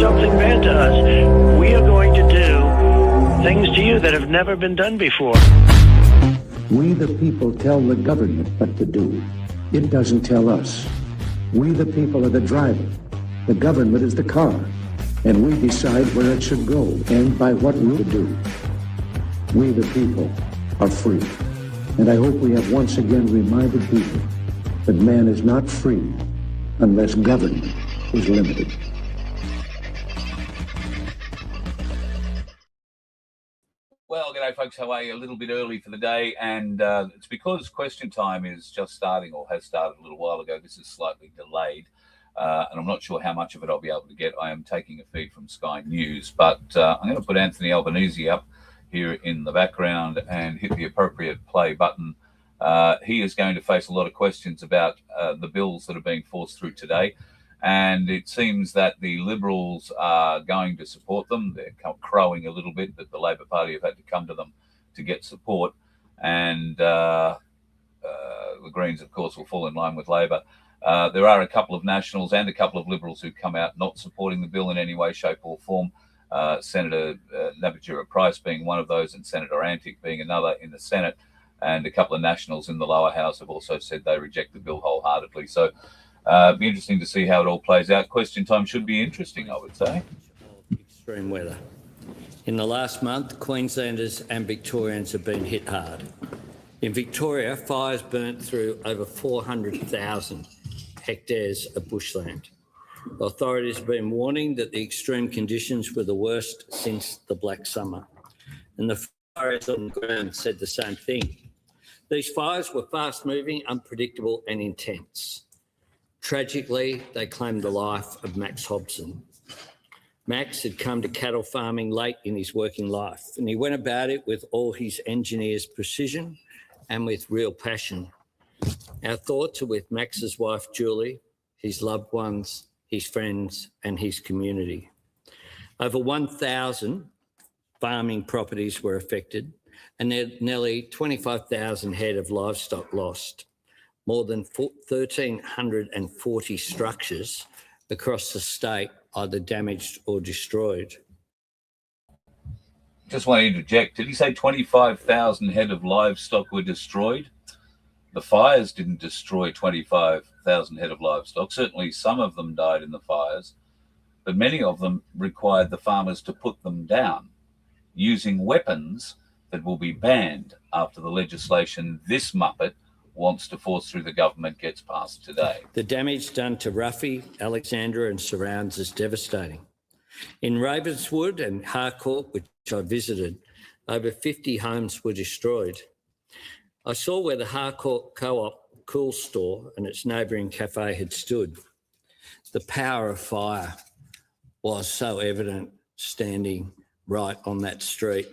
something bad to us, we are going to do things to you that have never been done before. We the people tell the government what to do. It doesn't tell us. We the people are the driver. The government is the car. And we decide where it should go and by what route to do. We the people are free. And I hope we have once again reminded people that man is not free unless government is limited. Well, g'day folks, how are you? A little bit early for the day, and it's because question time is just starting, or has started a little while ago. This is slightly delayed, and I'm not sure how much of it I'll be able to get. I am taking a feed from Sky News, but I'm going to put Anthony Albanese up here in the background and hit the appropriate play button. He is going to face a lot of questions about the bills that are being forced through today. And it seems that the Liberals are going to support them. They're crowing a little bit that the Labor Party have had to come to them to get support. And the Greens, of course, will fall in line with Labor. There are a couple of Nationals and a couple of Liberals who come out not supporting the bill in any way, shape or form. Senator Nabatjira-Price being one of those, and Senator Antic being another in the Senate. And a couple of Nationals in the lower house have also said they reject the bill wholeheartedly. So it'll be interesting to see how it all plays out. Question time should be interesting, I would say. Extreme weather. In the last month, Queenslanders and Victorians have been hit hard. In Victoria, fires burnt through over 400,000 hectares of bushland. Authorities have been warning that the extreme conditions were the worst since the Black Summer. And the fires on the ground said the same thing. These fires were fast-moving, unpredictable and intense. Tragically, they claimed the life of Max Hobson. Max had come to cattle farming late in his working life, and he went about it with all his engineer's precision and with real passion. Our thoughts are with Max's wife, Julie, his loved ones, his friends and his community. Over 1,000 farming properties were affected and nearly 25,000 head of livestock lost. More than 1,340 structures across the state either damaged or destroyed. Just want to interject. Did he say 25,000 head of livestock were destroyed? The fires didn't destroy 25,000 head of livestock. Certainly some of them died in the fires, but many of them required the farmers to put them down using weapons that will be banned after the legislation this Muppet wants to force through the government gets passed today. The damage done to Ruffy, Alexandra and surrounds is devastating. In Ravenswood and Harcourt, which I visited, over 50 homes were destroyed. I saw where the Harcourt Co-op Cool Store and its neighbouring cafe had stood. The power of fire was so evident standing right on that street.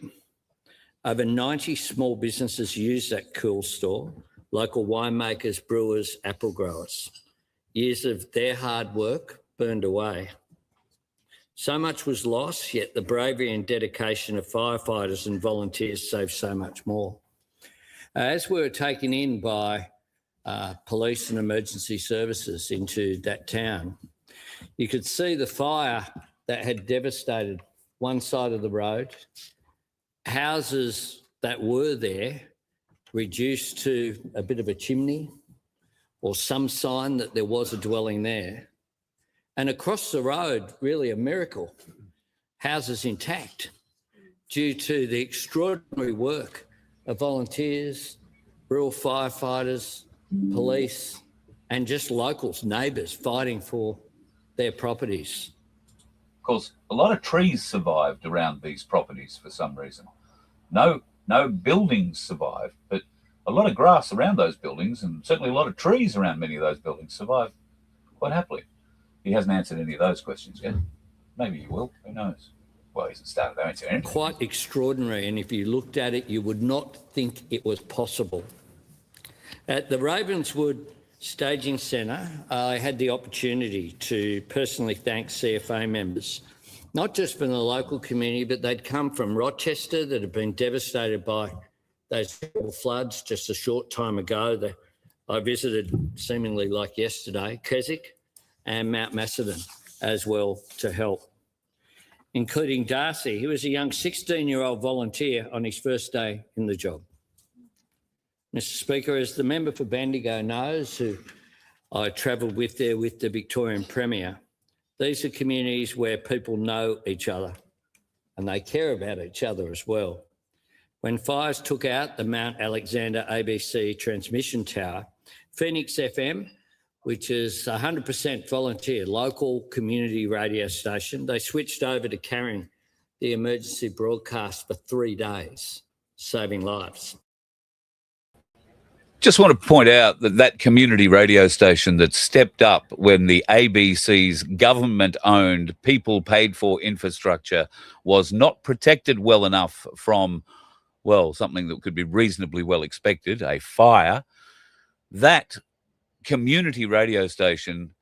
Over 90 small businesses used that Cool Store, local winemakers, brewers, apple growers. Years of their hard work burned away. So much was lost, yet the bravery and dedication of firefighters and volunteers saved so much more. As we were taken in by police and emergency services into that town, you could see the fire that had devastated one side of the road. Houses that were there reduced to a bit of a chimney or some sign that there was a dwelling there. And across the road, really a miracle, houses intact due to the extraordinary work of volunteers, rural firefighters, police, and just locals, neighbours fighting for their properties. Of course, a lot of trees survived around these properties for some reason. No buildings survived, but a lot of grass around those buildings, and certainly a lot of trees around many of those buildings survived quite happily. He hasn't answered any of those questions yet. Maybe he will, who knows? Well, he hasn't started answering anything. Quite extraordinary, and if you looked at it, you would not think it was possible. At the Ravenswood Staging Centre, I had the opportunity to personally thank CFA members, not just from the local community, but they'd come from Rochester that had been devastated by those terrible floods just a short time ago. I visited seemingly like yesterday, Keswick and Mount Macedon as well to help. including Darcy. He was a young 16-year-old volunteer on his first day in the job. Mr Speaker, as the member for Bendigo knows, who I travelled with there with the Victorian Premier, these are communities where people know each other and they care about each other as well. When fires took out the Mount Alexander ABC transmission tower, Phoenix FM, which is 100% volunteer, local community radio station, they switched over to carrying the emergency broadcast for 3 days, saving lives. Just want to point out that that community radio station that stepped up when the ABC's government-owned, people-paid-for infrastructure was not protected well enough from, well, something that could be reasonably well expected, a fire. That community radio station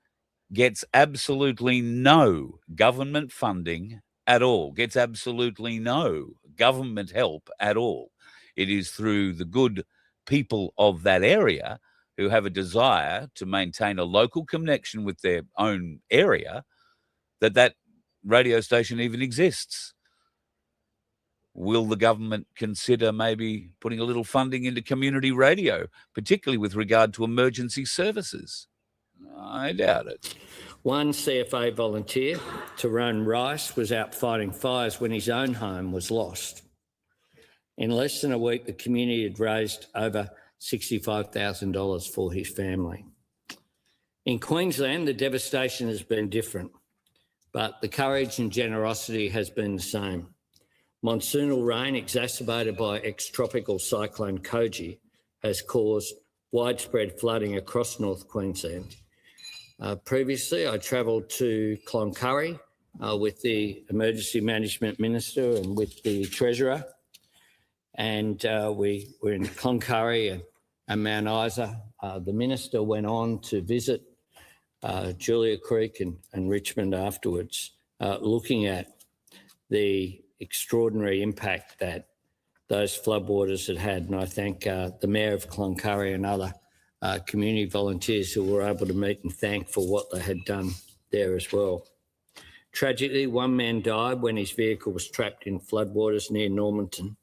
gets absolutely no government funding at all, gets absolutely no government help at all. It is through the good people of that area who have a desire to maintain a local connection with their own area that radio station even exists. Will the government consider maybe putting a little funding into community radio, particularly with regard to emergency services? I doubt it. One CFA volunteer, Tyrone Rice, was out fighting fires when his own home was lost. In less than a week, the community had raised over $65,000 for his family. In Queensland, the devastation has been different, but the courage and generosity has been the same. Monsoonal rain, exacerbated by ex-tropical cyclone Koji, has caused widespread flooding across North Queensland. Previously, I travelled to Cloncurry with the Emergency Management Minister and with the Treasurer, and we were in Cloncurry and Mount Isa. The Minister went on to visit Julia Creek and Richmond afterwards, looking at the extraordinary impact that those floodwaters had. And I thank the Mayor of Cloncurry and other community volunteers who were able to meet and thank for what they had done there as well. Tragically, one man died when his vehicle was trapped in floodwaters near Normanton.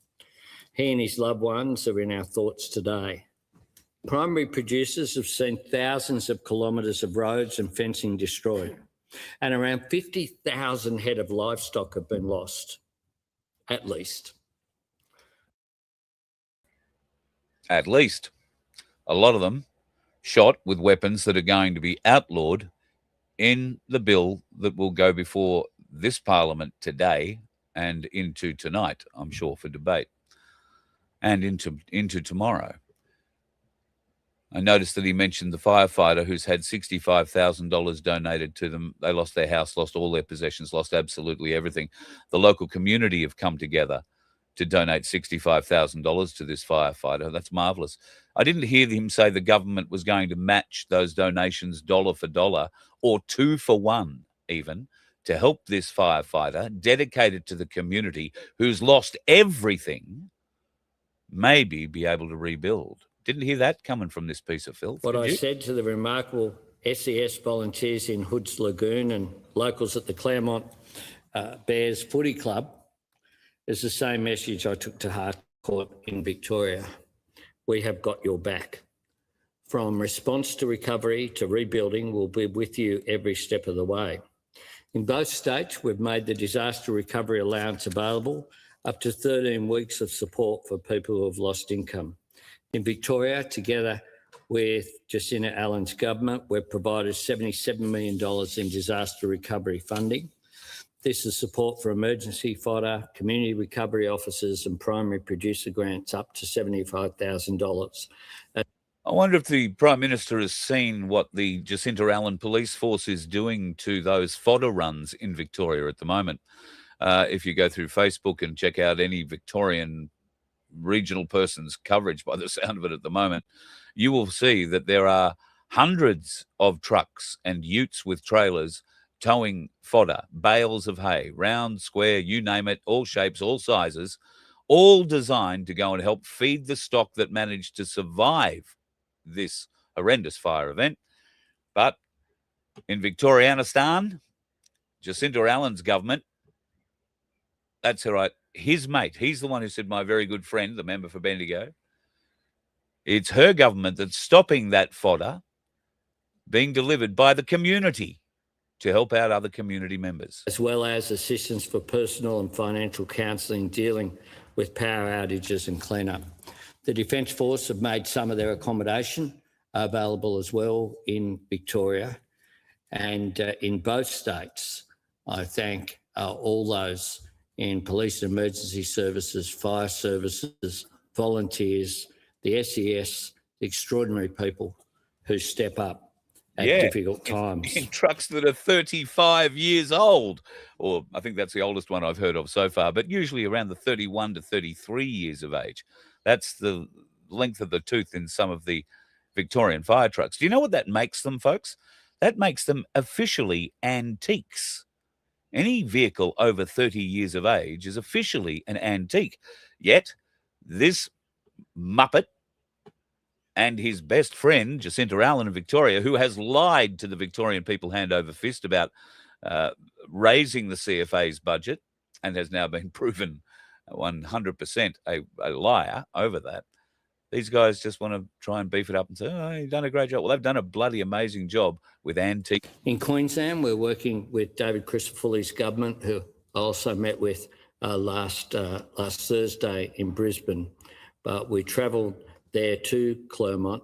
He and his loved ones are in our thoughts today. Primary producers have seen thousands of kilometres of roads and fencing destroyed, and around 50,000 head of livestock have been lost, at least. At least. A lot of them shot with weapons that are going to be outlawed in the bill that will go before this Parliament today and into tonight, I'm sure, for debate, and into tomorrow. I noticed that he mentioned the firefighter who's had $65,000 donated to them. They lost their house, lost all their possessions, lost absolutely everything. The local community have come together to donate $65,000 to this firefighter. That's marvellous. I didn't hear him say the government was going to match those donations dollar for dollar or 2 for 1 even to help this firefighter dedicated to the community who's lost everything, maybe be able to rebuild. Didn't hear that coming from this piece of filth. What I said to the remarkable SES volunteers in Hoods Lagoon and locals at the Claremont Bears Footy Club is the same message I took to Harcourt in Victoria. We have got your back. From response to recovery to rebuilding, we'll be with you every step of the way. In both states, we've made the disaster recovery allowance available, up to 13 weeks of support for people who have lost income. In Victoria, together with Jacinta Allen's government, we've provided $77 million in disaster recovery funding. This is support for emergency fodder, community recovery officers and primary producer grants up to $75,000. I wonder if the Prime Minister has seen what the Jacinta Allen Police Force is doing to those fodder runs in Victoria at the moment. If you go through Facebook and check out any Victorian regional person's coverage, by the sound of it at the moment, you will see that there are hundreds of trucks and utes with trailers towing fodder, bales of hay, round, square, you name it, all shapes, all sizes, all designed to go and help feed the stock that managed to survive this horrendous fire event. But in Victorianistan, Jacinta Allen's government That's all right. His mate, he's the one who said, my very good friend, the member for Bendigo. It's her government that's stopping that fodder being delivered by the community to help out other community members. As well as assistance for personal and financial counselling dealing with power outages and clean-up. The Defence Force have made some of their accommodation available as well in Victoria and in both states. I thank all those in police and emergency services, fire services, volunteers, the SES, the extraordinary people who step up at difficult times. In trucks that are 35 years old, or I think that's the oldest one I've heard of so far, but usually around the 31 to 33 years of age. That's the length of the tooth in some of the Victorian fire trucks. Do you know what that makes them, folks? That makes them officially antiques. Any vehicle over 30 years of age is officially an antique. Yet, this muppet and his best friend, Jacinta Allen in Victoria, who has lied to the Victorian people hand over fist about raising the CFA's budget and has now been proven 100% a liar over that. These guys just want to try and beef it up and say, oh, you've done a great job. Well, they've done a bloody amazing job with antique. In Queensland, we're working with David Christopher's government, who I also met with last Thursday in Brisbane. But we travelled there to Clermont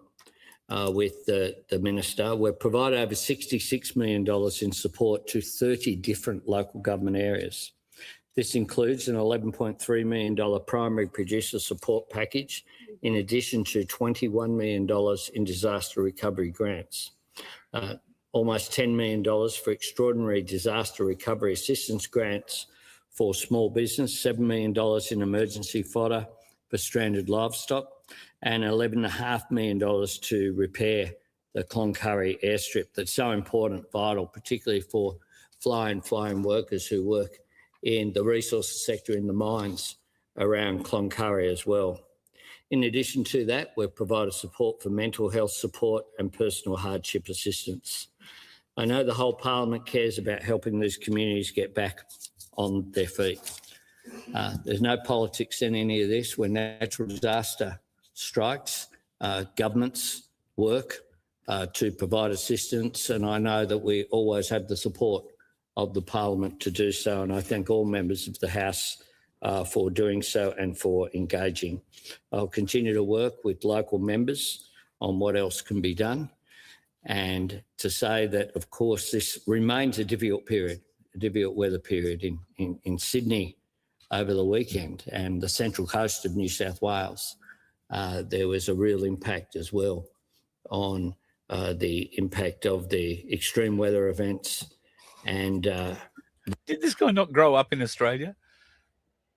with the minister. We've provided over $66 million in support to 30 different local government areas. This includes an $11.3 million primary producer support package, in addition to $21 million in disaster recovery grants. Almost $10 million for extraordinary disaster recovery assistance grants for small business, $7 million in emergency fodder for stranded livestock, and $11.5 million to repair the Cloncurry airstrip that's so important, vital, particularly for fly-in workers who work in the resources sector in the mines around Cloncurry as well. In addition to that, we've provided support for mental health support and personal hardship assistance. I know the whole Parliament cares about helping these communities get back on their feet. There's no politics in any of this. When natural disaster strikes, governments work to provide assistance, and I know that we always have the support of the Parliament to do so, and I thank all members of the House for doing so and for engaging. I'll continue to work with local members on what else can be done, and to say that, of course, this remains a difficult period, a difficult weather period in Sydney over the weekend and the central coast of New South Wales. There was a real impact as well on the impact of the extreme weather events. And did this guy not grow up in Australia?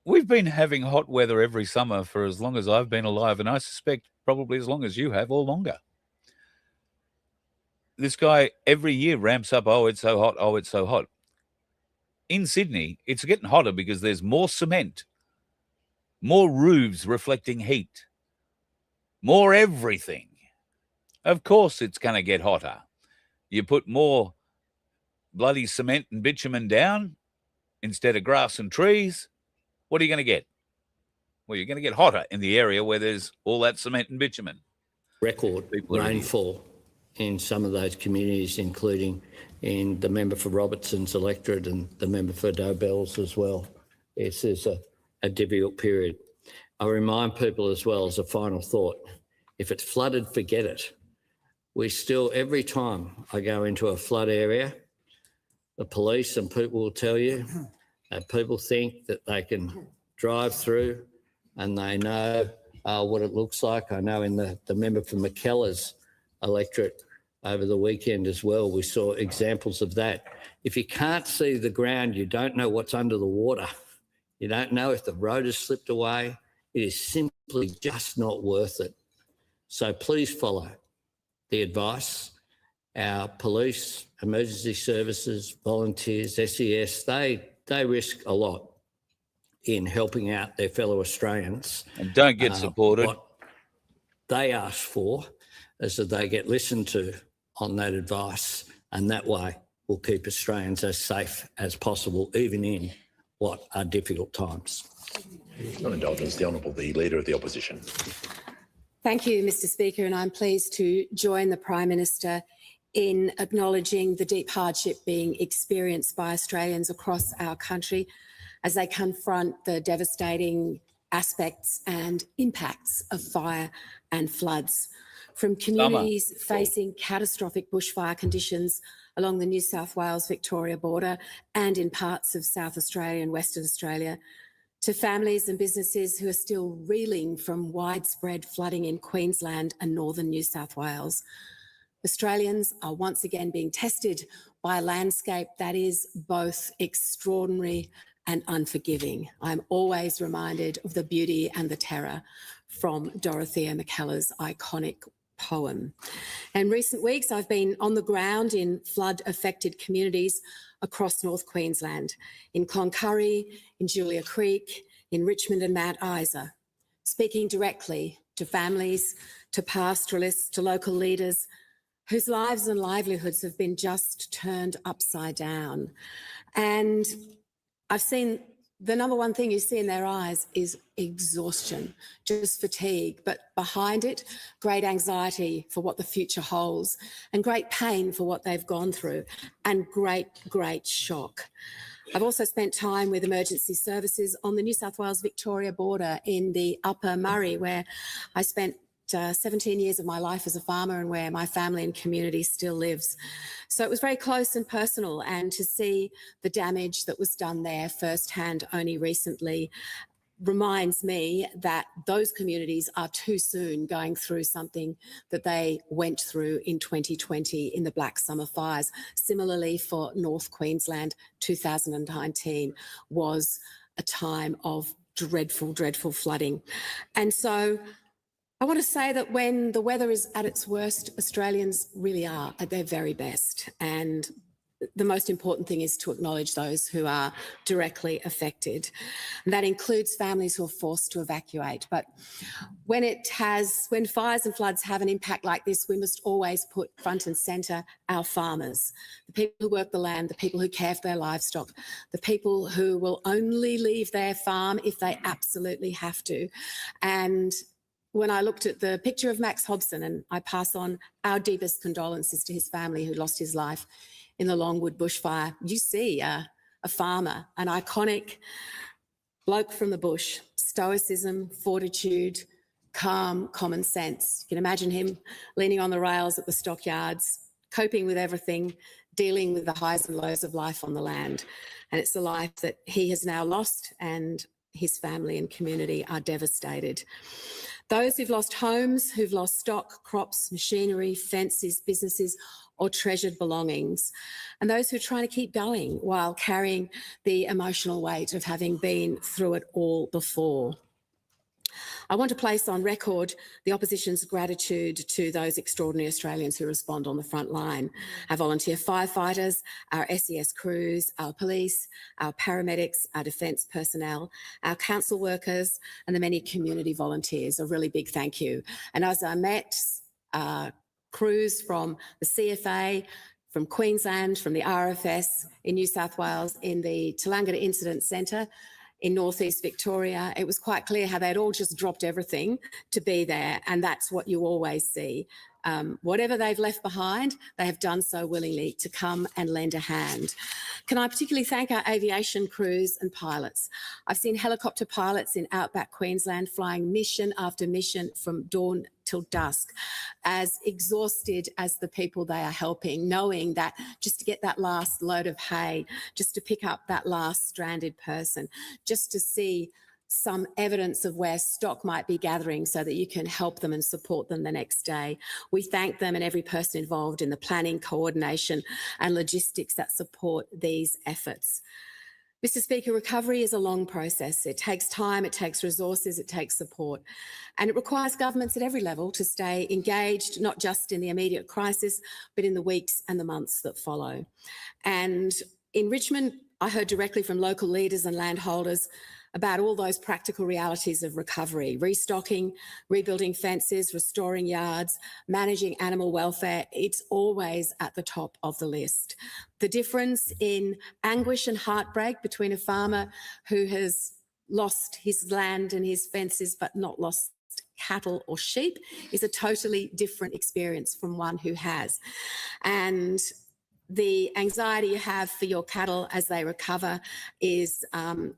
We've been having hot weather every summer for as long as I've been alive, and I suspect probably as long as you have or longer. This guy every year ramps up, oh, it's so hot, oh, it's so hot. In Sydney, it's getting hotter because there's more cement, more roofs reflecting heat, more everything. Of course it's going to get hotter. You put more bloody cement and bitumen down instead of grass and trees, what are you going to get? Well, you're going to get hotter in the area where there's all that cement and bitumen. Record rainfall in some of those communities, including in the member for Robertson's electorate and the member for Dobell's as well. This is a difficult period. I remind people as well, as a final thought, if it's flooded, forget it. We still, every time I go into a flood area, the police and people will tell you that people think that they can drive through and they know what it looks like. I know in the member for McKellar's electorate over the weekend as well, we saw examples of that. If you can't see the ground, you don't know what's under the water. You don't know if the road has slipped away. It is simply just not worth it. So please follow the advice. Our police, emergency services, volunteers, SES, they risk a lot in helping out their fellow Australians. And don't get supported. What they ask for is that they get listened to on that advice, and that way we'll keep Australians as safe as possible, even in what are difficult times. On indulgence, the Honourable the Leader of the Opposition. Thank you, Mr Speaker, and I'm pleased to join the Prime Minister in acknowledging the deep hardship being experienced by Australians across our country as they confront the devastating aspects and impacts of fire and floods. From communities facing catastrophic bushfire conditions along the New South Wales-Victoria border and in parts of South Australia and Western Australia, to families and businesses who are still reeling from widespread flooding in Queensland and northern New South Wales. Australians are once again being tested by a landscape that is both extraordinary and unforgiving. I'm always reminded of the beauty and the terror from Dorothea Mackellar's iconic poem. In recent weeks, I've been on the ground in flood-affected communities across North Queensland, in Cloncurry, in Julia Creek, in Richmond and Mount Isa, speaking directly to families, to pastoralists, to local leaders whose lives and livelihoods have been just turned upside down. And I've seen the number one thing you see in their eyes is exhaustion, just fatigue, but behind it, great anxiety for what the future holds and great pain for what they've gone through and great shock. I've also spent time with emergency services on the New South Wales-Victoria border in the Upper Murray, where I spent 17 years of my life as a farmer and where my family and community still lives. So it was very close and personal, and to see the damage that was done there firsthand only recently reminds me that those communities are too soon going through something that they went through in 2020 in the Black Summer fires. Similarly, for North Queensland, 2019 was a time of dreadful flooding. And so I want to say that when the weather is at its worst, Australians really are at their very best. And the most important thing is to acknowledge those who are directly affected. And that includes families who are forced to evacuate. But when fires and floods have an impact like this, we must always put front and centre our farmers, the people who work the land, the people who care for their livestock, the people who will only leave their farm if they absolutely have to. And when I looked at the picture of Max Hobson, and I pass on our deepest condolences to his family who lost his life in the Longwood bushfire, you see a farmer, an iconic bloke from the bush, stoicism, fortitude, calm, common sense. You can imagine him leaning on the rails at the stockyards, coping with everything, dealing with the highs and lows of life on the land. And it's a life that he has now lost, and his family and community are devastated. Those who've lost homes, who've lost stock, crops, machinery, fences, businesses, or treasured belongings, and those who are trying to keep going while carrying the emotional weight of having been through it all before. I want to place on record the opposition's gratitude to those extraordinary Australians who respond on the front line, our volunteer firefighters, our SES crews, our police, our paramedics, our defence personnel, our council workers, and the many community volunteers. A really big thank you. And as I met crews from the CFA, from Queensland, from the RFS in New South Wales, in the Tallangatta Incident Centre, in northeast Victoria, it was quite clear how they'd all just dropped everything to be there, and that's what you always see. Whatever they've left behind, they have done so willingly to come and lend a hand. Can I particularly thank our aviation crews and pilots? I've seen helicopter pilots in outback Queensland flying mission after mission from dawn till dusk, as exhausted as the people they are helping, knowing that just to get that last load of hay, just to pick up that last stranded person, just to see some evidence of where stock might be gathering so that you can help them and support them the next day. We thank them and every person involved in the planning, coordination and logistics that support these efforts. Mr Speaker, recovery is a long process. It takes time, it takes resources, it takes support, and it requires governments at every level to stay engaged, not just in the immediate crisis, but in the weeks and the months that follow. And in Richmond, I heard directly from local leaders and landholders about all those practical realities of recovery, restocking, rebuilding fences, restoring yards, managing animal welfare. It's always at the top of the list. The difference in anguish and heartbreak between a farmer who has lost his land and his fences but not lost cattle or sheep is a totally different experience from one who has. And the anxiety you have for your cattle as they recover is,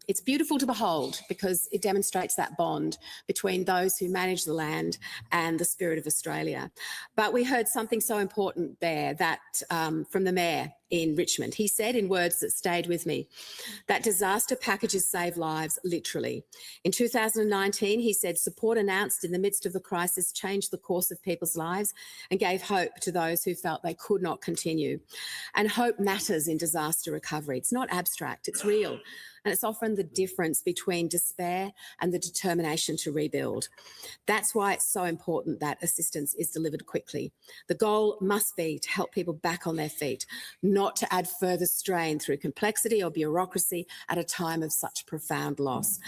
it's beautiful to behold because it demonstrates that bond between those who manage the land and the spirit of Australia. But we heard something so important there that from the Mayor in Richmond. He said in words that stayed with me that disaster packages save lives, literally. In 2019, he said support announced in the midst of the crisis changed the course of people's lives and gave hope to those who felt they could not continue. And hope matters in disaster recovery. It's not abstract, it's real. And it's often the difference between despair and the determination to rebuild. That's why it's so important that assistance is delivered quickly. The goal must be to help people back on their feet, not to add further strain through complexity or bureaucracy at a time of such profound loss.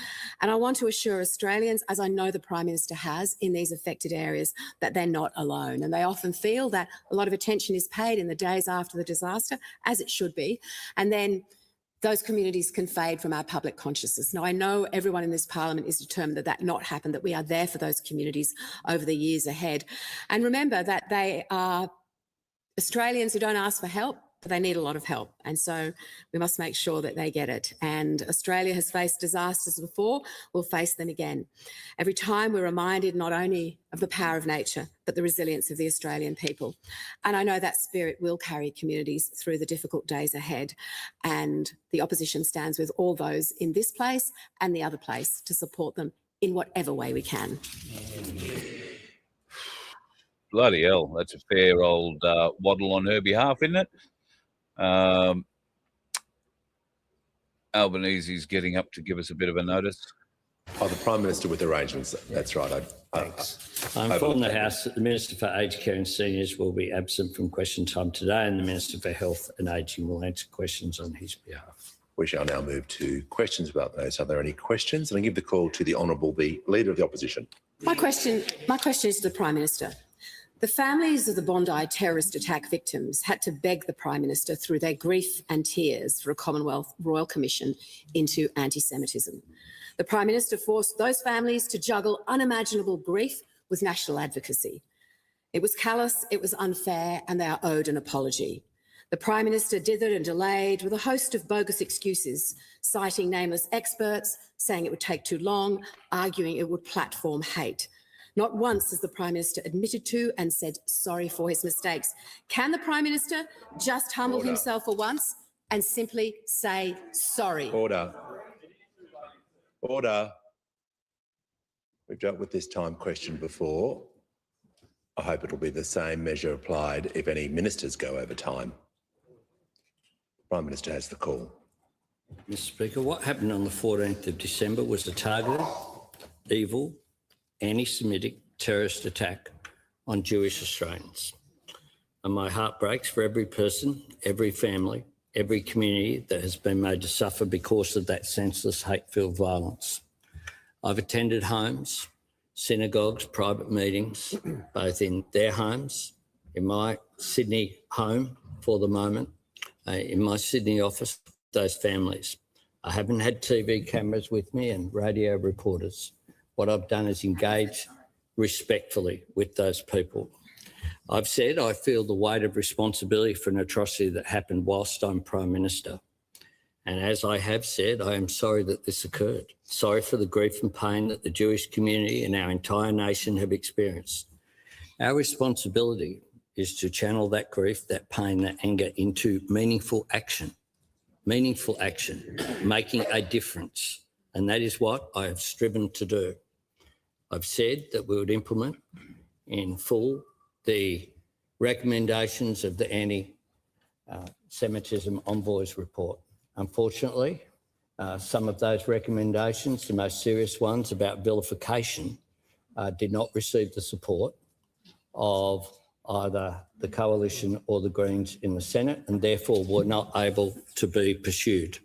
And I want to assure Australians, as I know the Prime Minister has in these affected areas, that they're not alone. And they often feel that a lot of attention is paid in the days after the disaster, as it should be, and then those communities can fade from our public consciousness. Now, I know everyone in this parliament is determined that that not happen, that we are there for those communities over the years ahead. And remember that they are Australians who don't ask for help, but they need a lot of help. And so we must make sure that they get it. And Australia has faced disasters before, we'll face them again. Every time we're reminded not only of the power of nature, but the resilience of the Australian people. And I know that spirit will carry communities through the difficult days ahead. And the opposition stands with all those in this place and the other place to support them in whatever way we can. Bloody hell, that's a fair old waddle on her behalf, isn't it? Albanese's getting up to give us a bit of a notice. Oh, the Prime Minister with arrangements. That's right. Thanks. I inform the House that the Minister for Aged Care and Seniors will be absent from question time today, and the Minister for Health and Ageing will answer questions on his behalf. We shall now move to questions about those. Are there any questions? And I give the call to the Honourable, the Leader of the Opposition. My question is to the Prime Minister. The families of the Bondi terrorist attack victims had to beg the Prime Minister through their grief and tears for a Commonwealth Royal Commission into anti-Semitism. The Prime Minister forced those families to juggle unimaginable grief with national advocacy. It was callous, it was unfair, and they are owed an apology. The Prime Minister dithered and delayed with a host of bogus excuses, citing nameless experts, saying it would take too long, arguing it would platform hate. Not once has the Prime Minister admitted to and said sorry for his mistakes. Can the Prime Minister just humble himself for once and simply say sorry? Order. Order. We've dealt with this time question before. I hope it'll be the same measure applied if any ministers go over time. The Prime Minister has the call. Mr Speaker, what happened on the 14th of December was a targeted, evil, anti-Semitic terrorist attack on Jewish Australians. And my heart breaks for every person, every family, every community that has been made to suffer because of that senseless hate-filled violence. I've attended homes, synagogues, private meetings, both in their homes, in my Sydney home for the moment, in my Sydney office, those families. I haven't had TV cameras with me and radio reporters. What I've done is engage respectfully with those people. I've said I feel the weight of responsibility for an atrocity that happened whilst I'm Prime Minister. And as I have said, I am sorry that this occurred. Sorry for the grief and pain that the Jewish community and our entire nation have experienced. Our responsibility is to channel that grief, that pain, that anger into meaningful action, making a difference. And that is what I have striven to do. I've said that we would implement in full the recommendations of the Anti-Semitism Envoy's report. Unfortunately, some of those recommendations, the most serious ones about vilification, did not receive the support of either the Coalition or the Greens in the Senate and therefore were not able to be pursued.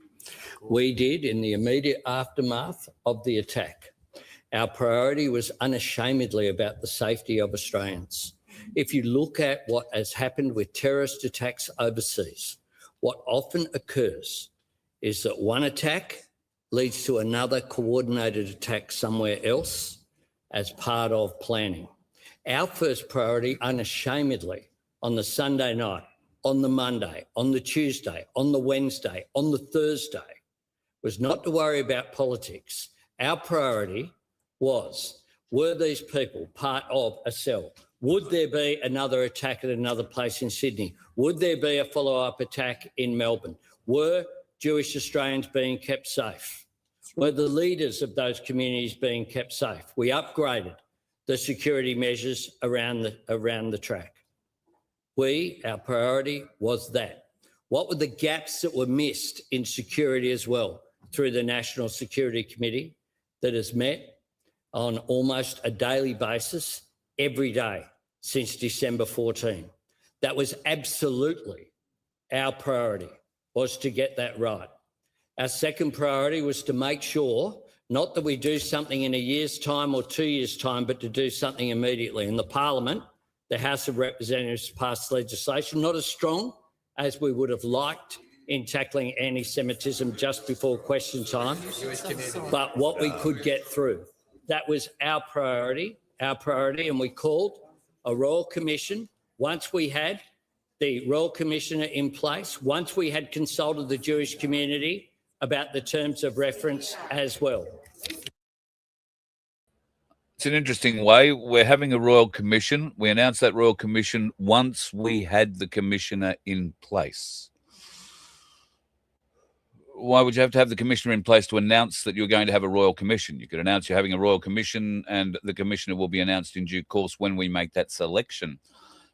We did in the immediate aftermath of the attack. Our priority was unashamedly about the safety of Australians. If you look at what has happened with terrorist attacks overseas, what often occurs is that one attack leads to another coordinated attack somewhere else as part of planning. Our first priority, unashamedly, on the Sunday night, on the Monday, on the Tuesday, on the Wednesday, on the Thursday, was not to worry about politics. Our priority was, were these people part of a cell? Would there be another attack at another place in Sydney? Would there be a follow-up attack in Melbourne? Were Jewish Australians being kept safe? Were the leaders of those communities being kept safe? We upgraded the security measures around the track. Our priority was that. What were the gaps that were missed in security as well through the National Security Committee that has met on almost a daily basis every day since December 14? That was absolutely our priority, was to get that right. Our second priority was to make sure, not that we do something in a year's time or 2 years' time, but to do something immediately. And the Parliament, the House of Representatives, passed legislation, not as strong as we would have liked in tackling anti-Semitism just before question time, but what we could get through. That was our priority, and we called a Royal Commission. Once we had the Royal Commissioner in place, once we had consulted the Jewish community about the terms of reference as well. It's an interesting way. We're having a Royal Commission. We announced that Royal Commission once we had the Commissioner in place. Why would you have to have the Commissioner in place to announce that you're going to have a Royal Commission? You could announce you're having a Royal Commission and the Commissioner will be announced in due course when we make that selection.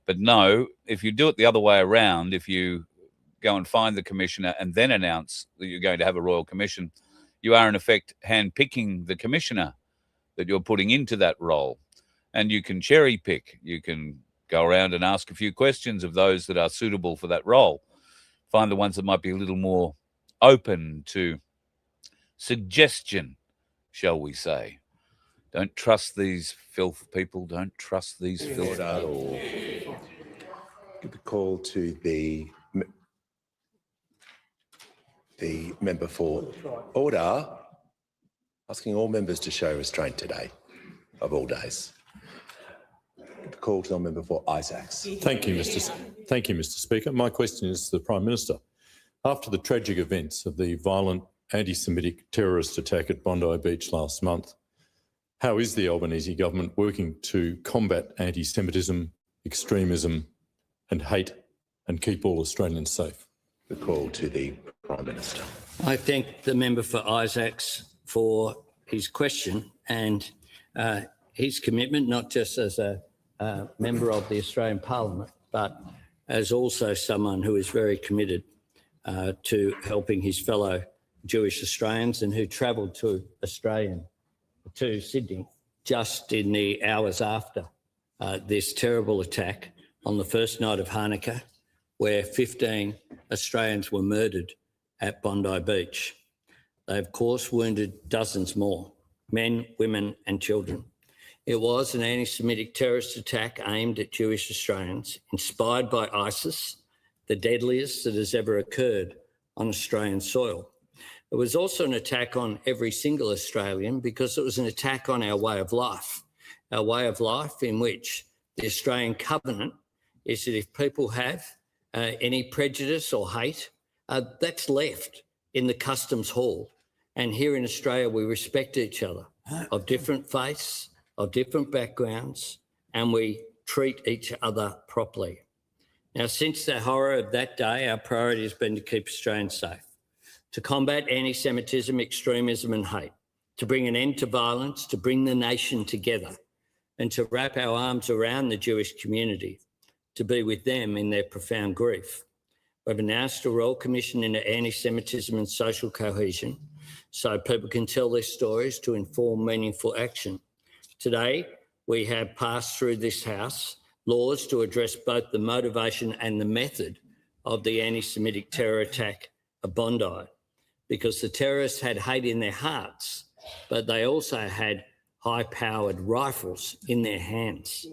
But no, if you do it the other way around, if you go and find the Commissioner and then announce that you're going to have a Royal Commission, you are in effect handpicking the Commissioner that you're putting into that role. And you can cherry pick. You can go around and ask a few questions of those that are suitable for that role. Find the ones that might be a little more open to suggestion, shall we say. Don't trust these filth people. Don't trust these filth at all. Give a call to the member for order, asking all members to show restraint today, of all days. Give a call to the member for Isaacs. Thank you, Mr. Speaker. My question is to the Prime Minister. After the tragic events of the violent anti-Semitic terrorist attack at Bondi Beach last month, how is the Albanese government working to combat anti-Semitism, extremism and hate and keep all Australians safe? The call to the Prime Minister. I thank the member for Isaacs for his question and his commitment, not just as a member of the Australian Parliament, but as also someone who is very committed to helping his fellow Jewish Australians and who travelled to Sydney just in the hours after this terrible attack on the first night of Hanukkah, where 15 Australians were murdered at Bondi Beach. They, of course, wounded dozens more, men, women and children. It was an anti-Semitic terrorist attack aimed at Jewish Australians, inspired by ISIS, the deadliest that has ever occurred on Australian soil. It was also an attack on every single Australian because it was an attack on our way of life in which the Australian covenant is that if people have any prejudice or hate, that's left in the customs hall. And here in Australia, we respect each other of different faiths, of different backgrounds, and we treat each other properly. Now, since the horror of that day, our priority has been to keep Australians safe, to combat anti-Semitism, extremism and hate, to bring an end to violence, to bring the nation together and to wrap our arms around the Jewish community, to be with them in their profound grief. We've announced a Royal Commission into anti-Semitism and social cohesion so people can tell their stories to inform meaningful action. Today, we have passed through this House laws to address both the motivation and the method of the anti-Semitic terror attack at Bondi. because the terrorists had hate in their hearts, but they also had high-powered rifles in their hands.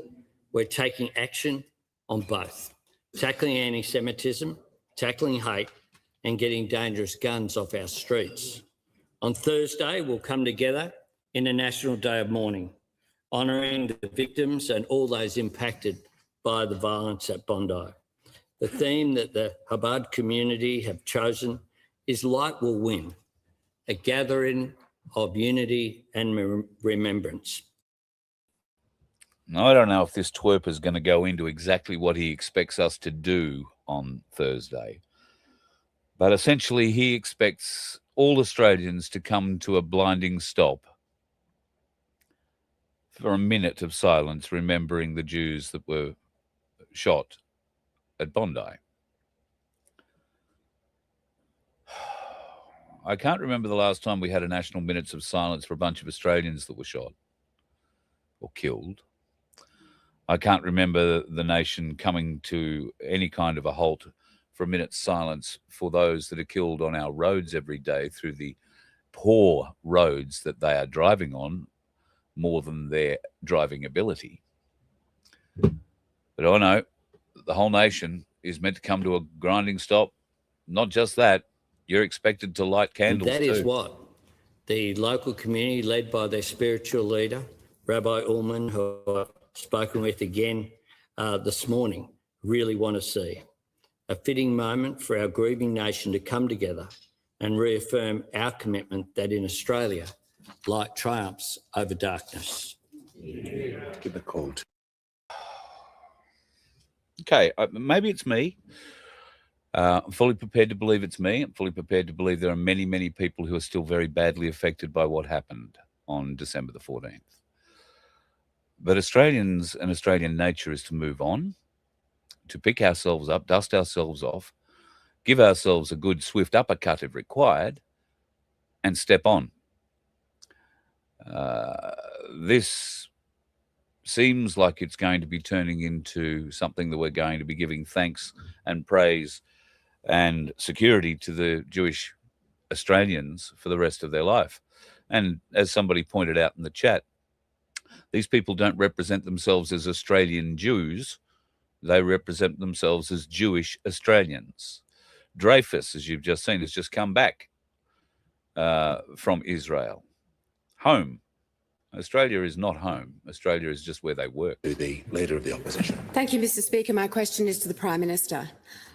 We're taking action on both, tackling anti-Semitism, tackling hate, and getting dangerous guns off our streets. On Thursday, we'll come together in a National Day of Mourning, honouring the victims and all those impacted by the violence at Bondi. The theme that the Chabad community have chosen is Light Will Win, a gathering of unity and remembrance. Now, I don't know if this twerp is going to go into exactly what he expects us to do on Thursday, but essentially he expects all Australians to come to a blinding stop for a minute of silence, remembering the Jews that were shot at Bondi. I can't remember the last time we had a national minutes of silence for a bunch of Australians that were shot or killed. I can't remember the nation coming to any kind of a halt for a minute's silence for those that are killed on our roads every day through the poor roads that they are driving on more than their driving ability. But I know the whole nation is meant to come to a grinding stop. Not just that, you're expected to light candles And that too. is what the local community, led by their spiritual leader, Rabbi Ullman, who I've spoken with again this morning, really want to see. A fitting moment for our grieving nation to come together and reaffirm our commitment that in Australia, light triumphs over darkness. Give the call to. Okay, maybe it's me. I'm fully prepared to believe it's me. I'm fully prepared to believe there are many, many people who are still very badly affected by what happened on December the 14th. But Australians and Australian nature is to move on, to pick ourselves up, dust ourselves off, give ourselves a good swift uppercut if required, and step on. This seems like it's going to be turning into something that we're going to be giving thanks and praise and security to the Jewish Australians for the rest of their life. And as somebody pointed out in the chat, these people don't represent themselves as Australian Jews. They represent themselves as Jewish Australians. Dreyfus, as you've just seen, has just come back from Israel. Home. Australia is not home. Australia is just where they work. To the Leader of the Opposition. Thank you, Mr Speaker. My question is to the Prime Minister.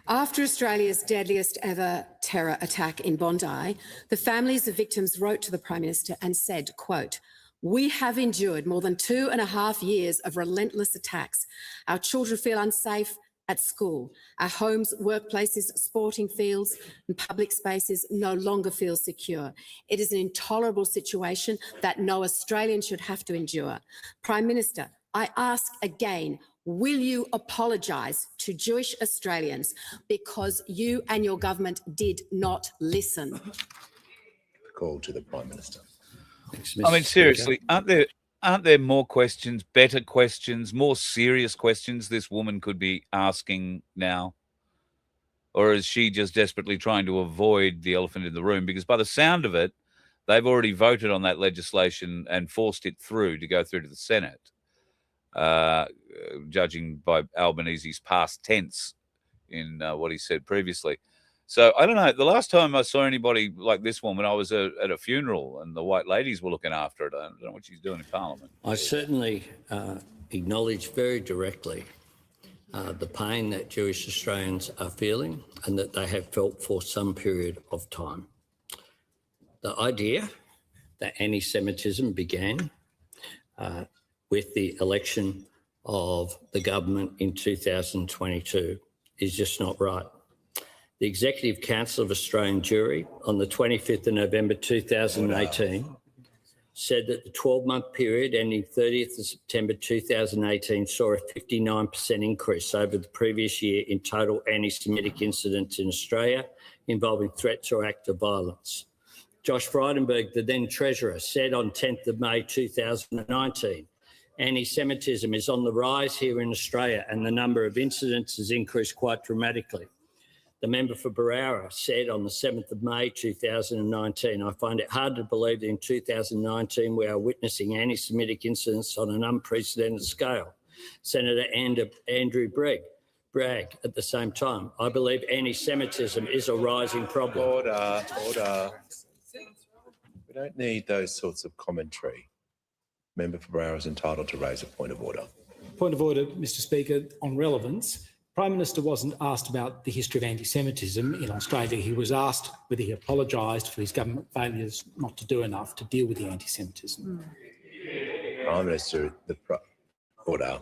After Australia's deadliest ever terror attack in Bondi, the families of victims wrote to the Prime Minister and said, quote, "We have endured more than 2.5 years of relentless attacks. Our children feel unsafe at school. Our homes, workplaces, sporting fields and public spaces no longer feel secure. It is an intolerable situation that no Australian should have to endure. Prime Minister, I ask again, will you apologise to Jewish Australians because you and your government did not listen?" Call to the Prime Minister. Thanks, I mean, Mr. seriously, Speaker. aren't there more questions, better questions, more serious questions this woman could be asking now? Or is she just desperately trying to avoid the elephant in the room? Because by the sound of it, they've already voted on that legislation and forced it through to go through to the Senate, judging by Albanese's past tense in what he said previously. So I don't know. The last time I saw anybody like this woman, I was at a funeral and the white ladies were looking after it. I don't know what she's doing in Parliament. I certainly acknowledge very directly the pain that Jewish Australians are feeling and that they have felt for some period of time. The idea that anti-Semitism began with the election of the government in 2022 is just not right. The Executive Council of Australian Jewry on the 25th of November 2018 said that the 12-month period ending 30th of September 2018 saw a 59% increase over the previous year in total anti-Semitic incidents in Australia involving threats or acts of violence. Josh Frydenberg, the then Treasurer, said on 10th of May 2019, anti-Semitism is on the rise here in Australia and the number of incidents has increased quite dramatically. the member for Barara said on the 7th of May 2019, I find it hard to believe that in 2019 we are witnessing anti-Semitic incidents on an unprecedented scale. Senator Andrew Bragg at the same time. I believe anti-Semitism is a rising problem. Order. We don't need those sorts of commentary. Member for Barara is entitled to raise a point of order. Point of order, Mr Speaker, on relevance. Prime Minister wasn't asked about the history of anti-Semitism in Australia. He was asked whether he apologised for his government failures not to do enough to deal with the anti-Semitism. Prime Minister, order.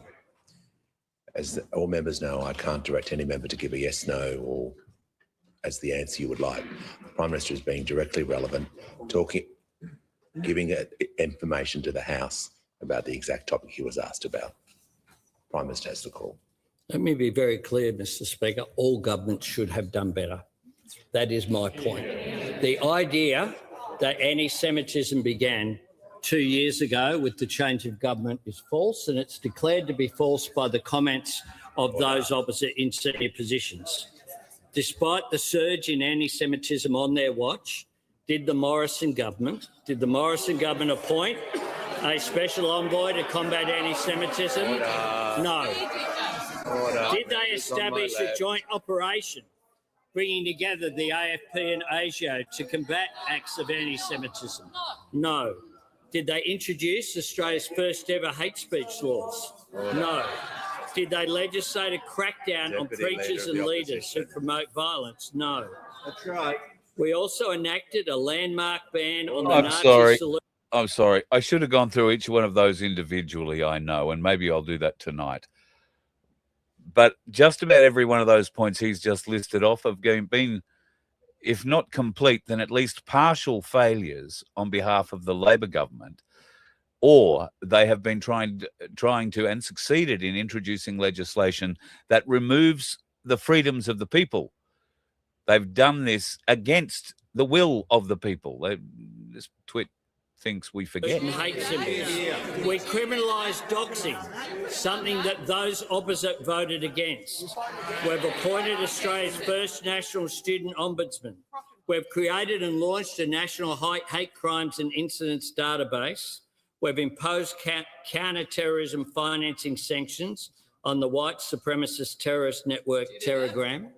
As all members know, I can't direct any member to give a yes, no, or as the answer you would like. The Prime Minister is being directly relevant, giving information to the House about the exact topic he was asked about. Prime Minister has the call. Let me be very clear, Mr Speaker. All governments should have done better. That is my point. The idea that anti-Semitism began 2 years ago with the change of government is false, and it's declared to be false by the comments of those opposite in senior positions. Despite the surge in anti-Semitism on their watch, did the Morrison government appoint a special envoy to combat anti-Semitism? No. Did they establish a joint operation bringing together the AFP and ASIO to combat acts of anti-Semitism? No. Did they introduce Australia's first ever hate speech laws? No. Did they legislate a crackdown on preachers and leaders who promote violence? No. That's right. We also enacted a landmark ban on the Nazi salute. I'm sorry. I should have gone through each one of those individually, I know, and maybe I'll do that tonight. But just about every one of those points he's just listed off have been, if not complete, then at least partial failures on behalf of the Labor government, or they have been trying to and succeeded in introducing legislation that removes the freedoms of the people. They've done this against the will of the people. This twit thinks we forget. Hate symbols. We criminalised doxing, something that those opposite voted against. We've appointed Australia's first national student ombudsman. We've created and launched a national hate crimes and incidents database. We've imposed counter-terrorism financing sanctions on the white supremacist terrorist network Telegram.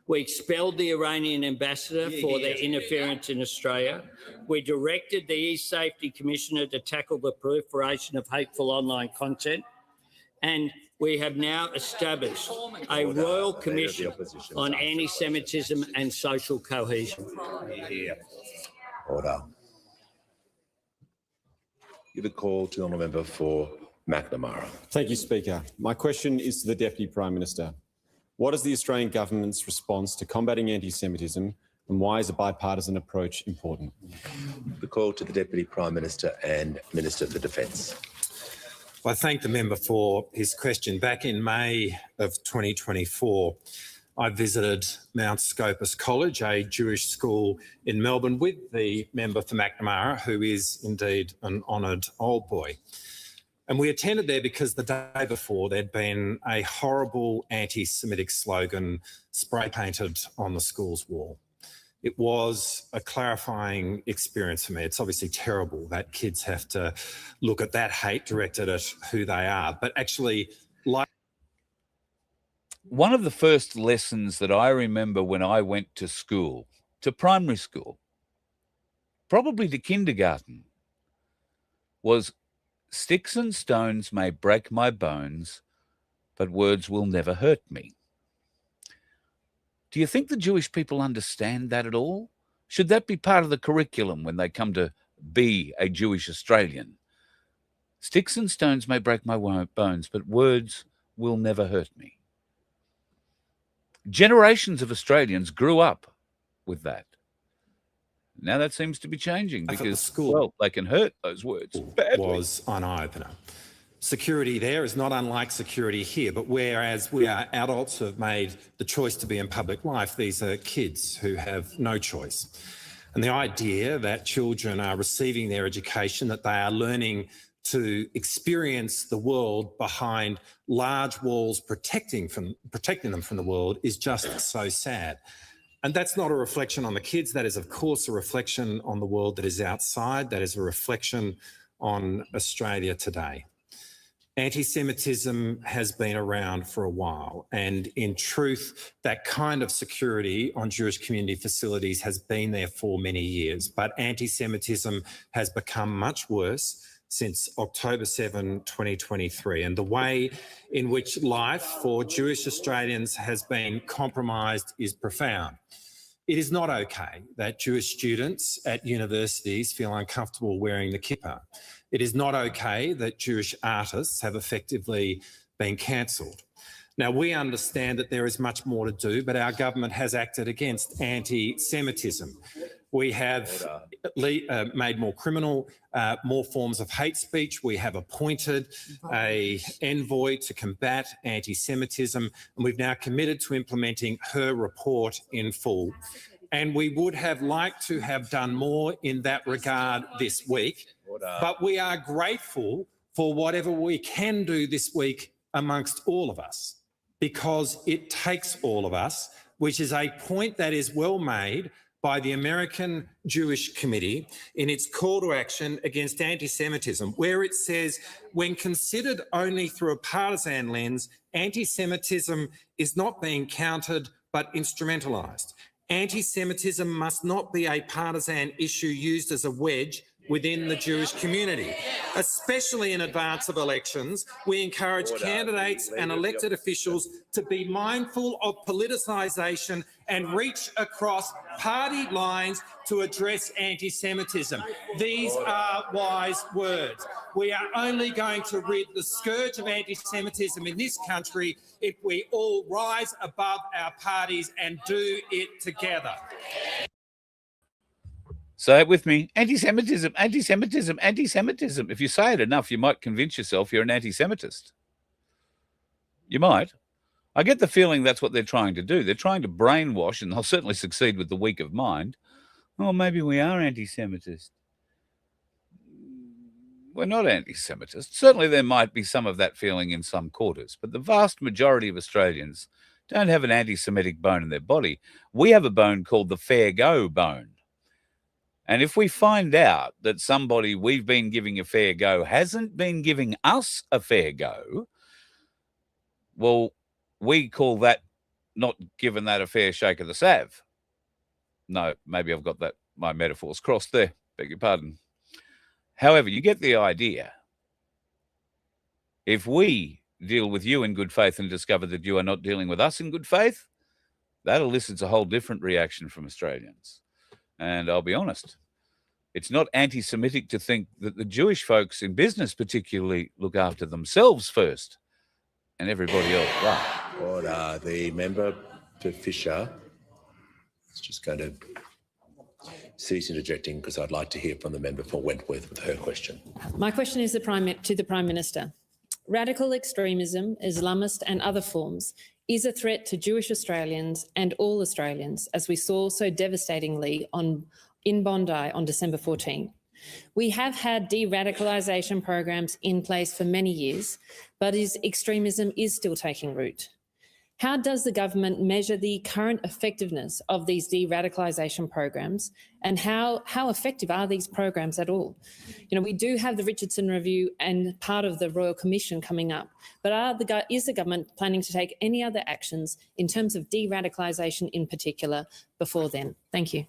We expelled the Iranian ambassador for their interference in Australia. We directed the E-Safety Commissioner to tackle the proliferation of hateful online content. And we have now established a Royal Commission on Anti-Semitism and Social Cohesion. Order. Give a call to the honourable member for McNamara. Thank you, Speaker. My question is to the Deputy Prime Minister. What is the Australian government's response to combating anti-Semitism, and why is a bipartisan approach important? The call to the Deputy Prime Minister and Minister for Defence. Well, I thank the member for his question. Back in May of 2024, I visited Mount Scopus College, a Jewish school in Melbourne, with the member for McNamara, who is indeed an honoured old boy. And we attended there because the day before there'd been a horrible anti-Semitic slogan spray painted on the school's wall. It was a clarifying experience for me. It's obviously terrible that kids have to look at that hate directed at who they are, but actually, like one of the first lessons that I remember when I went to school, to primary school, probably to kindergarten, was sticks and stones may break my bones, but words will never hurt me. Do you think the Jewish people understand that at all? Should that be part of the curriculum when they come to be a Jewish Australian? Sticks and stones may break my bones, but words will never hurt me. Generations of Australians grew up with that. Now that seems to be changing because, well, they can hurt those words badly. Was an eye-opener. Security there is not unlike security here, but whereas we are adults who have made the choice to be in public life, these are kids who have no choice. And the idea that children are receiving their education, that they are learning to experience the world behind large walls protecting them from the world is just so sad. And that's not a reflection on the kids. That is, of course, a reflection on the world that is outside. That is a reflection on Australia today. Anti-Semitism has been around for a while, and in truth, that kind of security on Jewish community facilities has been there for many years. But anti-Semitism has become much worse since October 7, 2023, and the way in which life for Jewish Australians has been compromised is profound. It is not okay that Jewish students at universities feel uncomfortable wearing the kippah. It is not okay that Jewish artists have effectively been cancelled. Now, we understand that there is much more to do, but our government has acted against anti-Semitism. We have made more criminal, more forms of hate speech. We have appointed an envoy to combat anti-Semitism, and we've now committed to implementing her report in full. And we would have liked to have done more in that regard this week, but we are grateful for whatever we can do this week amongst all of us, because it takes all of us, which is a point that is well made by the American Jewish Committee in its call to action against anti-Semitism, where it says, when considered only through a partisan lens, anti-Semitism is not being countered but instrumentalised. Anti-Semitism must not be a partisan issue used as a wedge within the Jewish community. Especially in advance of elections, we encourage candidates and elected officials to be mindful of politicisation and reach across party lines to address anti-Semitism. These are wise words. We are only going to rid the scourge of anti-Semitism in this country if we all rise above our parties and do it together. Say it with me. Anti-Semitism, anti-Semitism, anti-Semitism. If you say it enough, you might convince yourself you're an anti-Semitist. You might. I get the feeling that's what they're trying to do. They're trying to brainwash, and they'll certainly succeed with the weak of mind. Oh, maybe we are anti-Semitist. We're not anti-Semitist. Certainly there might be some of that feeling in some quarters, but the vast majority of Australians don't have an anti-Semitic bone in their body. We have a bone called the fair go bone. And if we find out that somebody we've been giving a fair go hasn't been giving us a fair go, well, we call that not giving that a fair shake of the sav. No, maybe I've got my metaphors crossed there. Beg your pardon. However, you get the idea. If we deal with you in good faith and discover that you are not dealing with us in good faith, that elicits a whole different reaction from Australians. And I'll be honest, it's not anti-Semitic to think that the Jewish folks in business particularly look after themselves first and everybody else. Right. Order. The member for Fisher is just going to cease interjecting because I'd like to hear from the member for Wentworth with her question. My question is to the Prime Minister. Radical extremism, Islamist and other forms is a threat to Jewish Australians and all Australians, as we saw so devastatingly in Bondi on December 14. We have had de-radicalisation programs in place for many years, but extremism is still taking root. How does the government measure the current effectiveness of these de-radicalisation programs, and how effective are these programs at all? You know, we do have the Richardson Review and part of the Royal Commission coming up, but is the government planning to take any other actions in terms of de-radicalisation in particular before then? Thank you.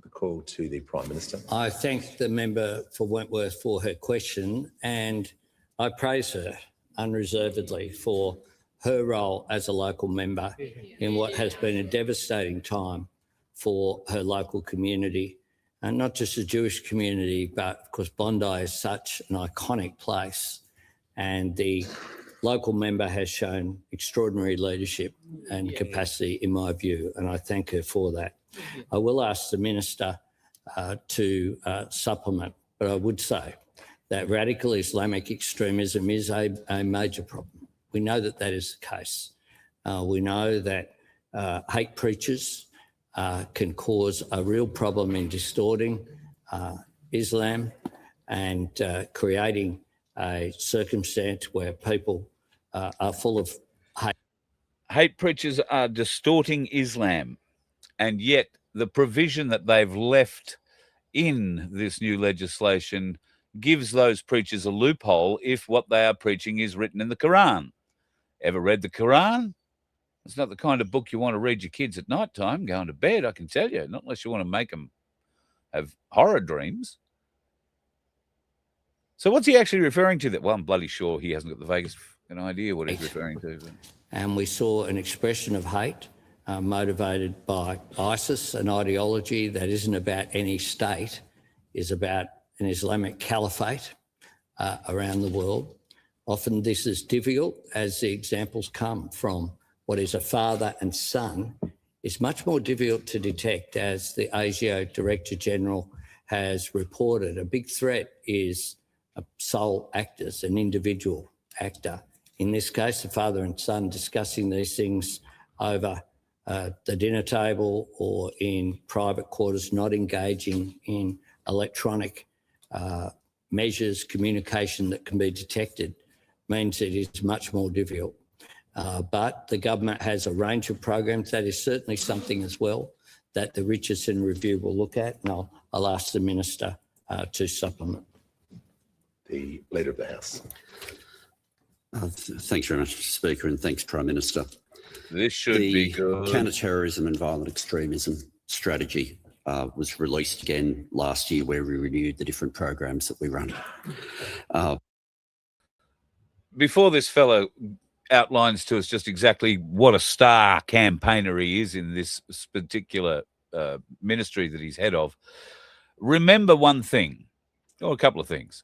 The call to the Prime Minister. I thank the member for Wentworth for her question, and I praise her unreservedly for her role as a local member in what has been a devastating time for her local community, and not just the Jewish community, but of course Bondi is such an iconic place, and the local member has shown extraordinary leadership and capacity in my view, and I thank her for that. I will ask the Minister to supplement, but I would say that radical Islamic extremism is a major problem. We know that that is the case. We know that hate preachers can cause a real problem in distorting Islam and creating a circumstance where people are full of hate. Hate preachers are distorting Islam. And yet the provision that they've left in this new legislation gives those preachers a loophole if what they are preaching is written in the Quran. Ever read the Quran? It's not the kind of book you want to read your kids at night time going to bed, I can tell you, not unless you want to make them have horror dreams. So what's he actually referring to? Well, I'm bloody sure he hasn't got the vaguest idea what he's referring to. And we saw an expression of hate motivated by ISIS, an ideology that isn't about any state, is about an Islamic caliphate around the world. Often this is difficult as the examples come from what is a father and son. It's much more difficult to detect, as the ASIO Director General has reported. A big threat is sole actors, an individual actor. In this case, the father and son discussing these things over the dinner table or in private quarters, not engaging in electronic measures, communication that can be detected, means it is much more difficult. But the government has a range of programs. That is certainly something as well that the Richardson Review will look at, and I'll ask the Minister to supplement. The Leader of the House. Thanks very much, Mr. Speaker, and thanks, Prime Minister. This should be good. The counter-terrorism and violent extremism strategy was released again last year, where we renewed the different programs that we run. Before this fellow outlines to us just exactly what a star campaigner he is in this particular ministry that he's head of, remember one thing, or a couple of things.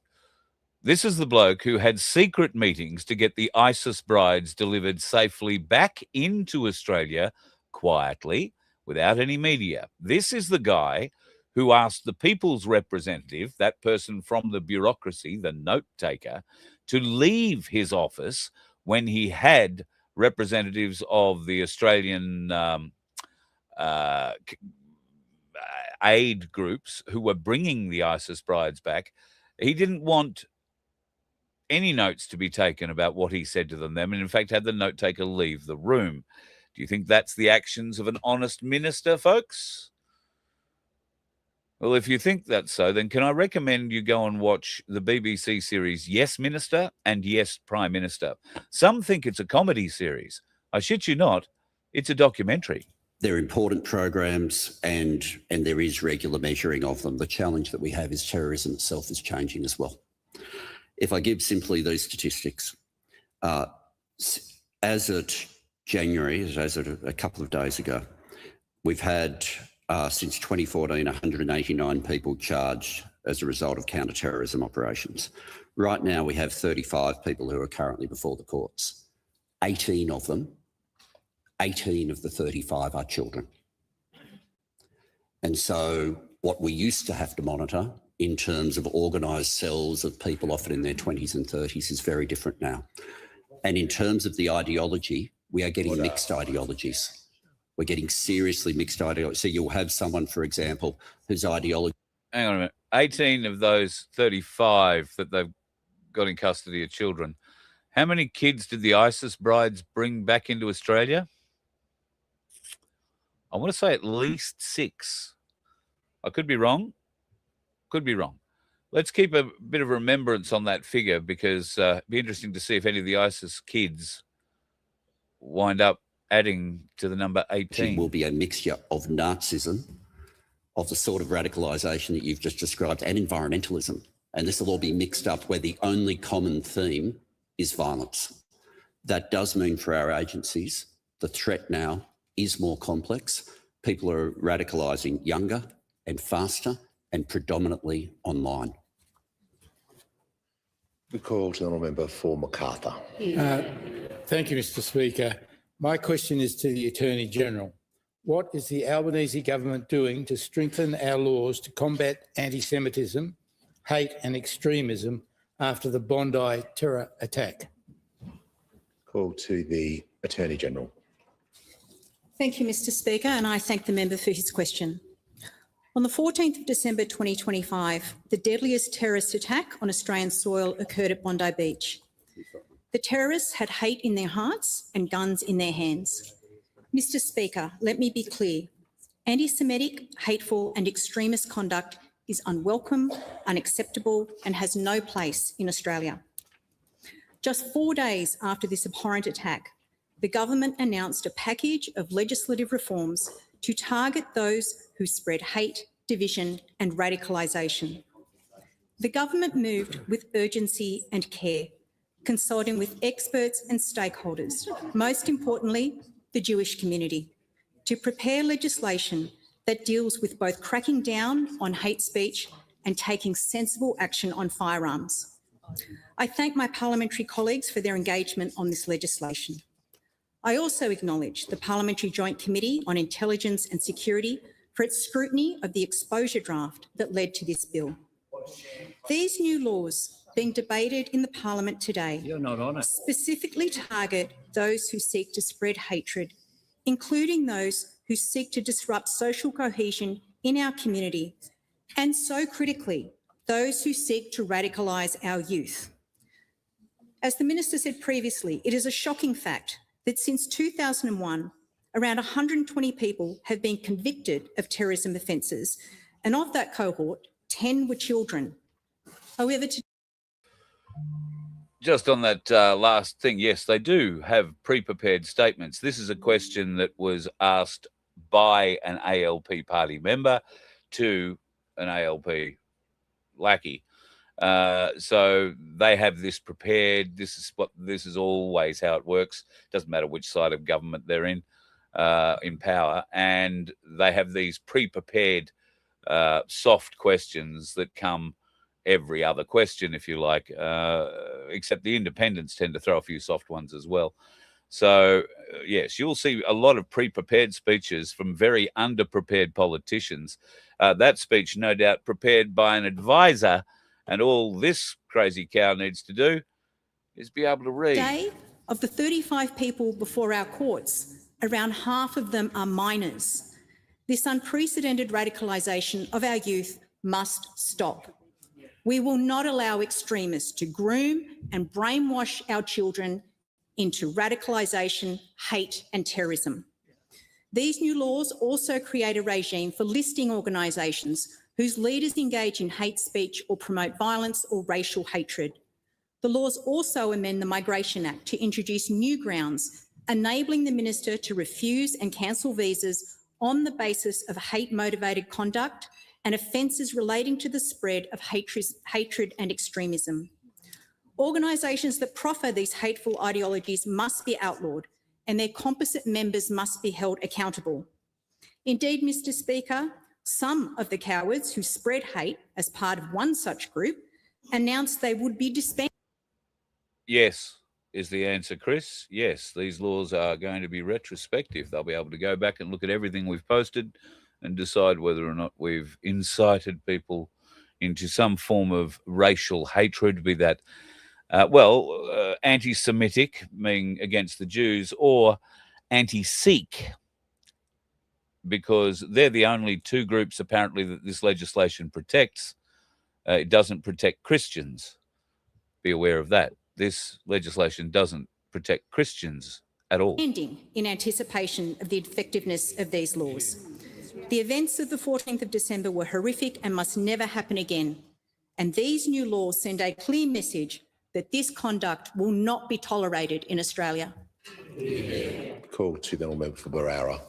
This is the bloke who had secret meetings to get the ISIS brides delivered safely back into Australia quietly without any media. This is the guy who asked the people's representative, that person from the bureaucracy, the note taker, to leave his office when he had representatives of the Australian aid groups who were bringing the ISIS brides back. He didn't want any notes to be taken about what he said to them, and in fact had the note taker leave the room. Do you think that's the actions of an honest minister, folks? Well, if you think that's so, then can I recommend you go and watch the BBC series Yes Minister and Yes Prime Minister. Some think it's a comedy series. I shit you not, it's a documentary. They're important programs and there is regular measuring of them. The challenge that we have is terrorism itself is changing as well. If I give simply these statistics, as at January, as at a couple of days ago, we've had since 2014, 189 people charged as a result of counter-terrorism operations. Right now, we have 35 people who are currently before the courts. 18 of them, 18 of the 35 are children. And so what we used to have to monitor in terms of organised cells of people often in their 20s and 30s is very different now. And in terms of the ideology, we are getting mixed ideologies. We're getting seriously mixed ideology. So you'll have someone, for example, whose ideology... Hang on a minute. 18 of those 35 that they've got in custody of children. How many kids did the ISIS brides bring back into Australia? I want to say at least 6. I could be wrong. Could be wrong. Let's keep a bit of remembrance on that figure because it'd be interesting to see if any of the ISIS kids wind up adding to the number 18. It will be a mixture of Nazism, of the sort of radicalisation that you've just described, and environmentalism. And this will all be mixed up where the only common theme is violence. That does mean for our agencies, the threat now is more complex. People are radicalising younger and faster and predominantly online. The call to the honourable member for Macarthur. Thank you, Mr. Speaker. My question is to the Attorney-General. What is the Albanese government doing to strengthen our laws to combat anti-Semitism, hate and extremism after the Bondi terror attack? Call to the Attorney-General. Thank you, Mr. Speaker, and I thank the member for his question. On the 14th of December 2025, the deadliest terrorist attack on Australian soil occurred at Bondi Beach. The terrorists had hate in their hearts and guns in their hands. Mr. Speaker, let me be clear. Anti-Semitic, hateful and extremist conduct is unwelcome, unacceptable and has no place in Australia. Just 4 days after this abhorrent attack, the government announced a package of legislative reforms to target those who spread hate, division and radicalisation. The government moved with urgency and care, consulting with experts and stakeholders, most importantly, the Jewish community, to prepare legislation that deals with both cracking down on hate speech and taking sensible action on firearms. I thank my parliamentary colleagues for their engagement on this legislation. I also acknowledge the Parliamentary Joint Committee on Intelligence and Security for its scrutiny of the exposure draft that led to this bill. These new laws being debated in the Parliament today specifically target those who seek to spread hatred, including those who seek to disrupt social cohesion in our community, and so critically, those who seek to radicalise our youth. As the Minister said previously, it is a shocking fact that since 2001, around 120 people have been convicted of terrorism offences, and of that cohort, 10 were children. However, just on that last thing, yes, they do have pre-prepared statements. This is a question that was asked by an ALP party member to an ALP lackey. So they have this prepared. This is always how it works. Doesn't matter which side of government they're in power, and they have these pre-prepared soft questions that come every other question, if you like, except the independents tend to throw a few soft ones as well. So, yes, you'll see a lot of pre-prepared speeches from very underprepared politicians. That speech, no doubt, prepared by an advisor, and all this crazy cow needs to do is be able to read. Today, of the 35 people before our courts, around half of them are minors. This unprecedented radicalisation of our youth must stop. We will not allow extremists to groom and brainwash our children into radicalisation, hate and terrorism. These new laws also create a regime for listing organisations whose leaders engage in hate speech or promote violence or racial hatred. The laws also amend the Migration Act to introduce new grounds, enabling the Minister to refuse and cancel visas on the basis of hate-motivated conduct and offences relating to the spread of hatred and extremism. Organisations that proffer these hateful ideologies must be outlawed, and their composite members must be held accountable. Indeed, Mr. Speaker, some of the cowards who spread hate as part of one such group announced they would be disbanded. Yes, is the answer, Chris. Yes, these laws are going to be retrospective. They'll be able to go back and look at everything we've posted and decide whether or not we've incited people into some form of racial hatred, be that, anti-Semitic, meaning against the Jews, or anti-Sikh, because they're the only two groups apparently that this legislation protects. It doesn't protect Christians. Be aware of that. This legislation doesn't protect Christians at all. Ending in anticipation of the effectiveness of these laws. The events of the 14th of December were horrific and must never happen again. And these new laws send a clear message that this conduct will not be tolerated in Australia. Call to the member for Barara.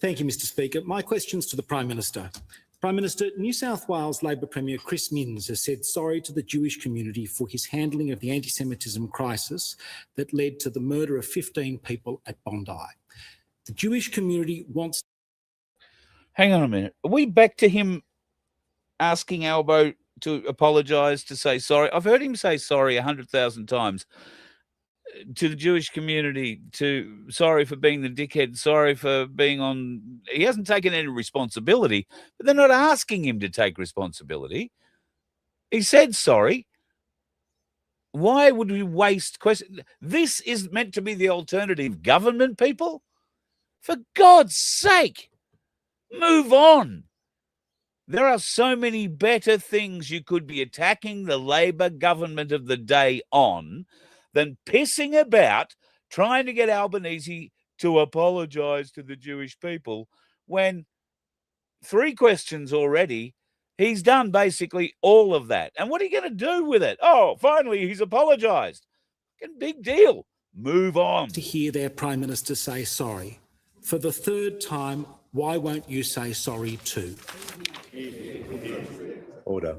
Thank you, Mr. Speaker. My question's to the Prime Minister. Prime Minister, New South Wales Labor Premier Chris Minns has said sorry to the Jewish community for his handling of the anti-Semitism crisis that led to the murder of 15 people at Bondi. The Jewish community wants... Hang on a minute. Are we back to him asking Albo to apologise, to say sorry? I've heard him say sorry 100,000 times to the Jewish community, sorry for being the dickhead, sorry for being on... He hasn't taken any responsibility, but they're not asking him to take responsibility. He said sorry. Why would we waste questions? This is meant to be the alternative government, people. For God's sake, move on. There are so many better things you could be attacking the Labor government of the day on than pissing about trying to get Albanese to apologise to the Jewish people when 3 questions already, he's done basically all of that. And what are you going to do with it? Oh, finally, he's apologised. Big deal. Move on. To hear their Prime Minister say sorry. For the 3rd time, why won't you say sorry too? Order.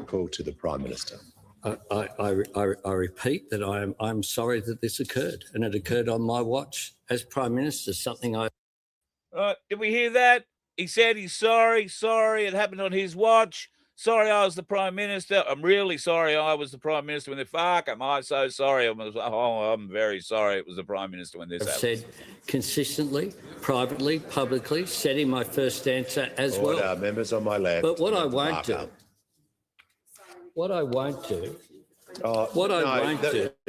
Call to the Prime Minister. I repeat that I'm sorry that this occurred, and it occurred on my watch as Prime Minister, something I... Did we hear that? He said he's sorry. Sorry, it happened on his watch. Sorry, I was the Prime Minister. I'm really sorry I was the Prime Minister when am I so sorry? I'm very sorry it was the Prime Minister when this I've happened. said consistently, privately, publicly, said in my first answer as Order. well. Members on my left. But what I won't do,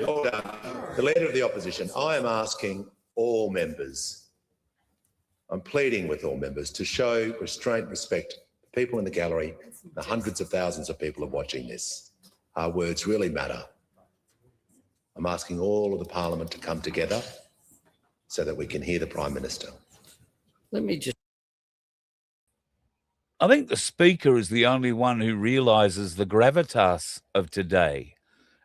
Order. The Leader of the Opposition, I am asking all members, I'm pleading with all members to show restraint, respect for people in the gallery, the hundreds of thousands of people are watching this. Our words really matter. I'm asking all of the Parliament to come together so that we can hear the Prime Minister. Let me just... I think the Speaker is the only one who realises the gravitas of today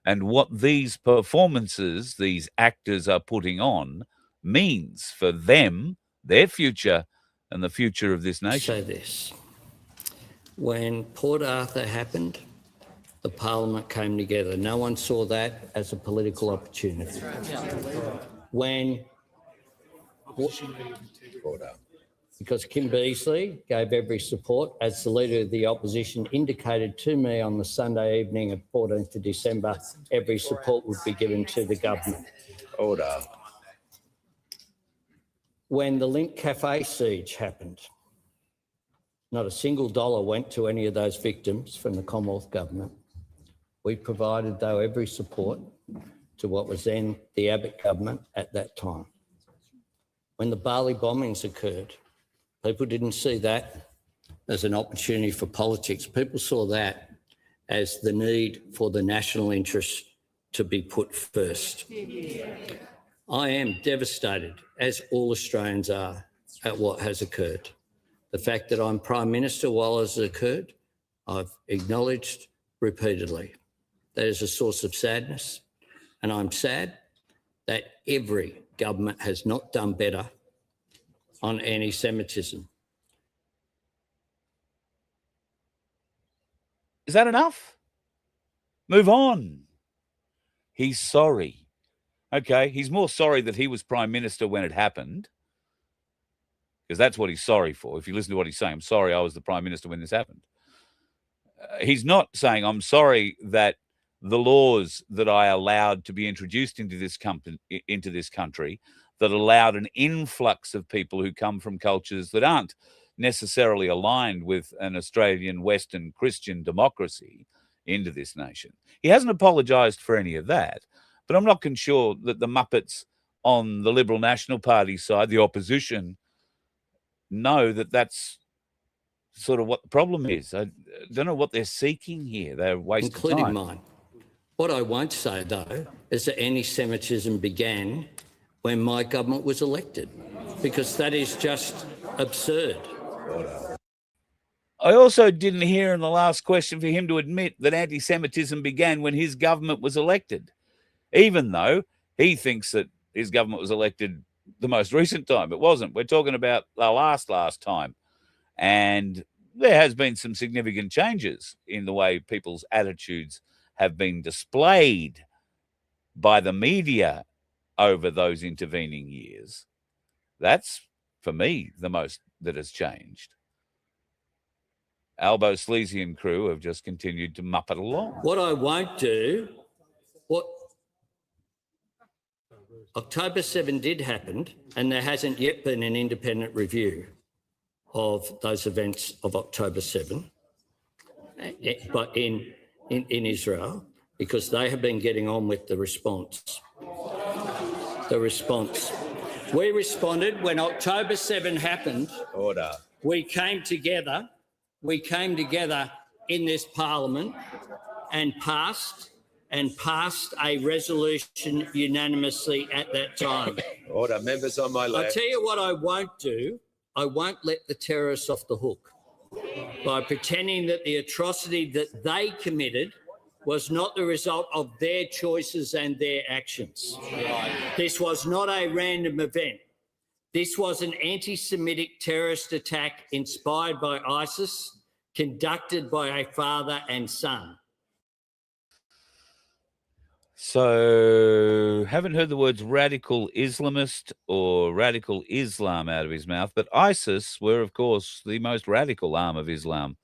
and what these performances, these actors are putting on, means for them, their future, and the future of this nation. Say this. When Port Arthur happened, the Parliament came together. No one saw that as a political opportunity. When... Order. Because Kim Beazley gave every support, as the Leader of the Opposition indicated to me on the Sunday evening of 14th of December, every support would be given to the government. Order. When the Link Cafe siege happened, not a single dollar went to any of those victims from the Commonwealth Government. We provided, though, every support to what was then the Abbott government at that time. When the Bali bombings occurred, people didn't see that as an opportunity for politics. People saw that as the need for the national interest to be put first. I am devastated, as all Australians are, at what has occurred. The fact that I'm Prime Minister while it has occurred, I've acknowledged repeatedly. That is a source of sadness, and I'm sad that every government has not done better on anti-Semitism. Is that enough? Move on. He's sorry. Okay, he's more sorry that he was Prime Minister when it happened, because that's what he's sorry for. If you listen to what he's saying, I'm sorry I was the Prime Minister when this happened. He's not saying, I'm sorry that the laws that I allowed to be introduced into this country that allowed an influx of people who come from cultures that aren't necessarily aligned with an Australian Western Christian democracy into this nation. He hasn't apologised for any of that, but I'm not sure that the Muppets on the Liberal National Party side, the opposition, know that that's sort of what the problem is. I don't know what they're seeking here. They're wasting including time. Mine. What I won't say, though, is that anti-Semitism began when my government was elected, because that is just absurd. I also didn't hear in the last question for him to admit that anti-Semitism began when his government was elected, even though he thinks that his government was elected the most recent time. It wasn't. We're talking about the last time. And there has been some significant changes in the way people's attitudes have been displayed by the media over those intervening years. That's, for me, the most that has changed. Albo Sleazy and crew have just continued to muppet along. What I won't do, what October 7 did happen, and there hasn't yet been an independent review of those events of October 7, but in Israel, because they have been getting on with the response. We responded when October 7 happened. Order. We came together in this Parliament and passed a resolution unanimously at that time. Order. Members on my left. I'll tell you what I won't do. I won't let the terrorists off the hook by pretending that the atrocity that they committed was not the result of their choices and their actions. This was not a random event. This was an anti-Semitic terrorist attack inspired by ISIS, conducted by a father and son. So, haven't heard the words radical Islamist or radical Islam out of his mouth, but ISIS were, of course, the most radical arm of Islam.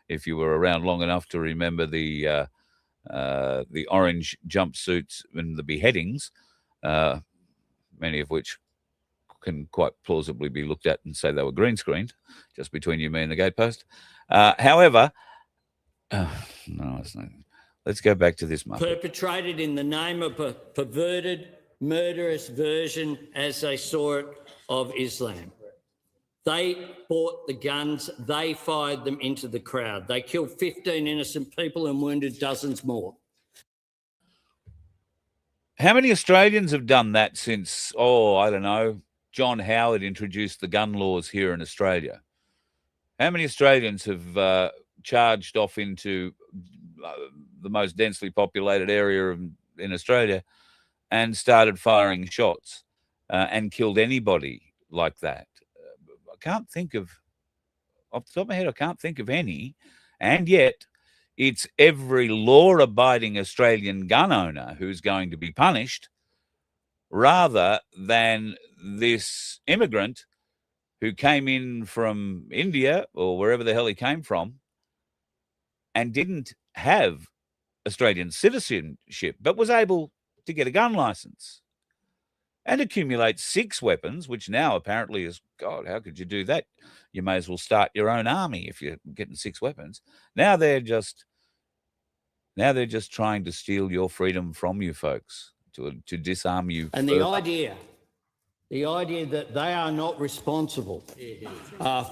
If you were around long enough to remember the orange jumpsuits and the beheadings, many of which can quite plausibly be looked at and say they were green screened, just between you, me, and the gatepost. However, no, it's not. Let's go back to this muppet. Perpetrated in the name of a perverted, murderous version, as they saw it, of Islam. They bought the guns, they fired them into the crowd. They killed 15 innocent people and wounded dozens more. How many Australians have done that since, I don't know, John Howard introduced the gun laws here in Australia? How many Australians have charged off into the most densely populated area in Australia and started firing shots and killed anybody like that? I can't think of, off the top of my head, I can't think of any. And yet it's every law-abiding Australian gun owner who's going to be punished, rather than this immigrant who came in from India or wherever the hell he came from and didn't have Australian citizenship, but was able to get a gun license and accumulate 6 weapons, which now apparently is, God, how could you do that? You may as well start your own army if you're getting 6 weapons. Now they're just trying to steal your freedom from you folks, to disarm you. And the idea that they are not responsible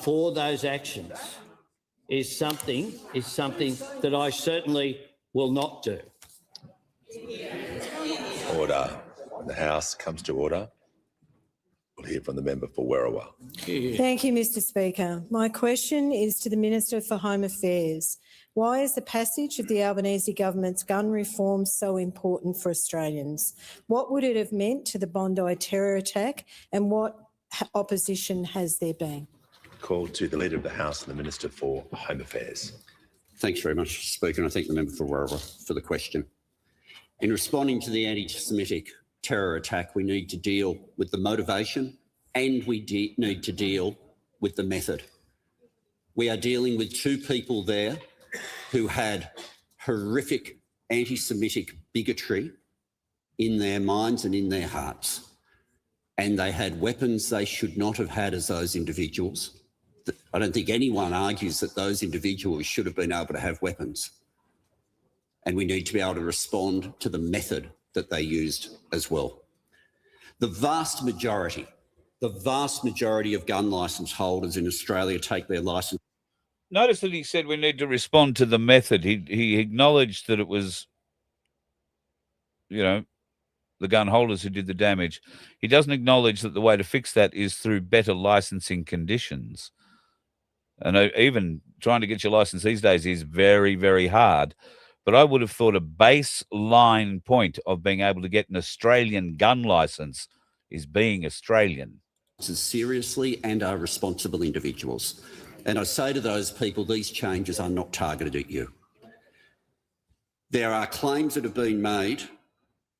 for those actions is something that I certainly will not do. Order. When the House comes to order, we'll hear from the member for Werriwa. Thank you, Mr Speaker. My question is to the Minister for Home Affairs. Why is the passage of the Albanese government's gun reform so important for Australians? What would it have meant to the Bondi terror attack, and what opposition has there been? Call to the Leader of the House and the Minister for Home Affairs. Thanks very much, Speaker, and I thank the member for Werriwa for the question. In responding to the anti-Semitic terror attack, we need to deal with the motivation and we need to deal with the method. We are dealing with 2 people there who had horrific anti-Semitic bigotry in their minds and in their hearts. And they had weapons they should not have had as those individuals. I don't think anyone argues that those individuals should have been able to have weapons. And we need to be able to respond to the method that they used as well. The vast majority of gun licence holders in Australia take their licence. Notice that he said we need to respond to the method. He acknowledged that it was, the gun holders who did the damage. He doesn't acknowledge that the way to fix that is through better licensing conditions. And even trying to get your license these days is very, very hard. But I would have thought a baseline point of being able to get an Australian gun license is being Australian. Seriously and are responsible individuals. And I say to those people, these changes are not targeted at you. There are claims that have been made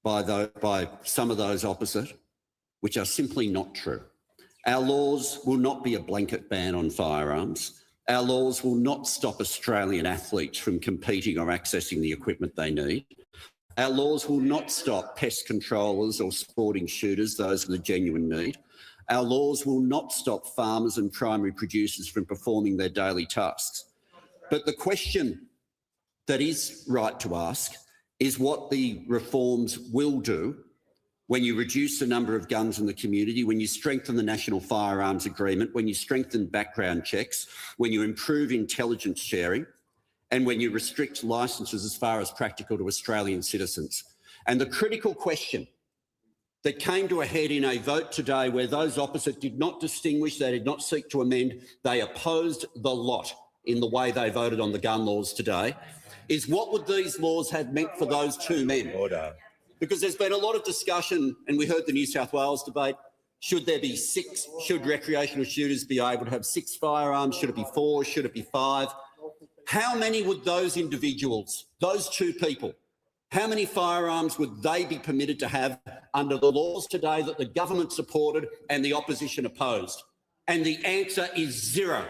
by some of those opposite, which are simply not true. Our laws will not be a blanket ban on firearms. Our laws will not stop Australian athletes from competing or accessing the equipment they need. Our laws will not stop pest controllers or sporting shooters, those with a genuine need. Our laws will not stop farmers and primary producers from performing their daily tasks. But the question that is right to ask is what the reforms will do when you reduce the number of guns in the community, when you strengthen the National Firearms Agreement, when you strengthen background checks, when you improve intelligence sharing, and when you restrict licences as far as practical to Australian citizens. And the critical question that came to a head in a vote today where those opposite did not distinguish, they did not seek to amend, they opposed the lot in the way they voted on the gun laws today, is what would these laws have meant for those two men? Order. Because there's been a lot of discussion, and we heard the New South Wales debate, should there be 6? Should recreational shooters be able to have 6 firearms? Should it be 4? Should it be 5? How many would those individuals, those two people, how many firearms would they be permitted to have under the laws today that the government supported and the opposition opposed? And the answer is 0.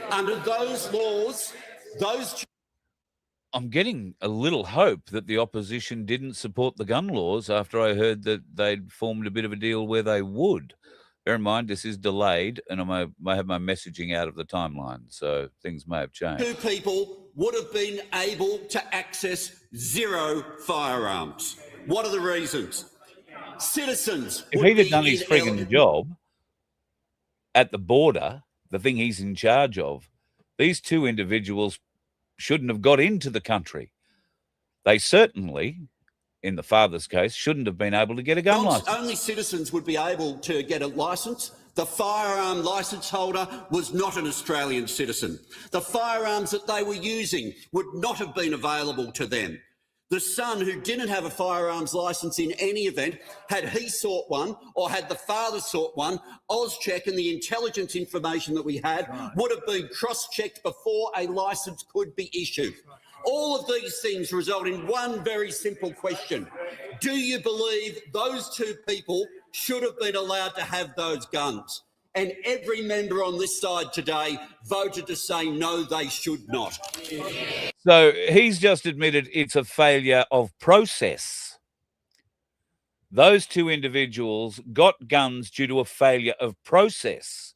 Under those laws, those... I'm getting a little hope that the opposition didn't support the gun laws after I heard that they'd formed a bit of a deal where they would. Bear in mind, this is delayed and I may have my messaging out of the timeline, so things may have changed. Two people would have been able to access 0 firearms. What are the reasons? Citizens. If he'd have done his frigging job at the border, the thing he's in charge of, these two individuals shouldn't have got into the country. They certainly, in the father's case, shouldn't have been able to get a gun licence. Only citizens would be able to get a licence. The firearm licence holder was not an Australian citizen. The firearms that they were using would not have been available to them. The son who didn't have a firearms licence in any event, had he sought one or had the father sought one, Auscheck and the intelligence information that we had would have been cross-checked before a licence could be issued. All of these things result in one very simple question. Do you believe those two people should have been allowed to have those guns? And every member on this side today voted to say no, they should not. So he's just admitted it's a failure of process. Those two individuals got guns due to a failure of process.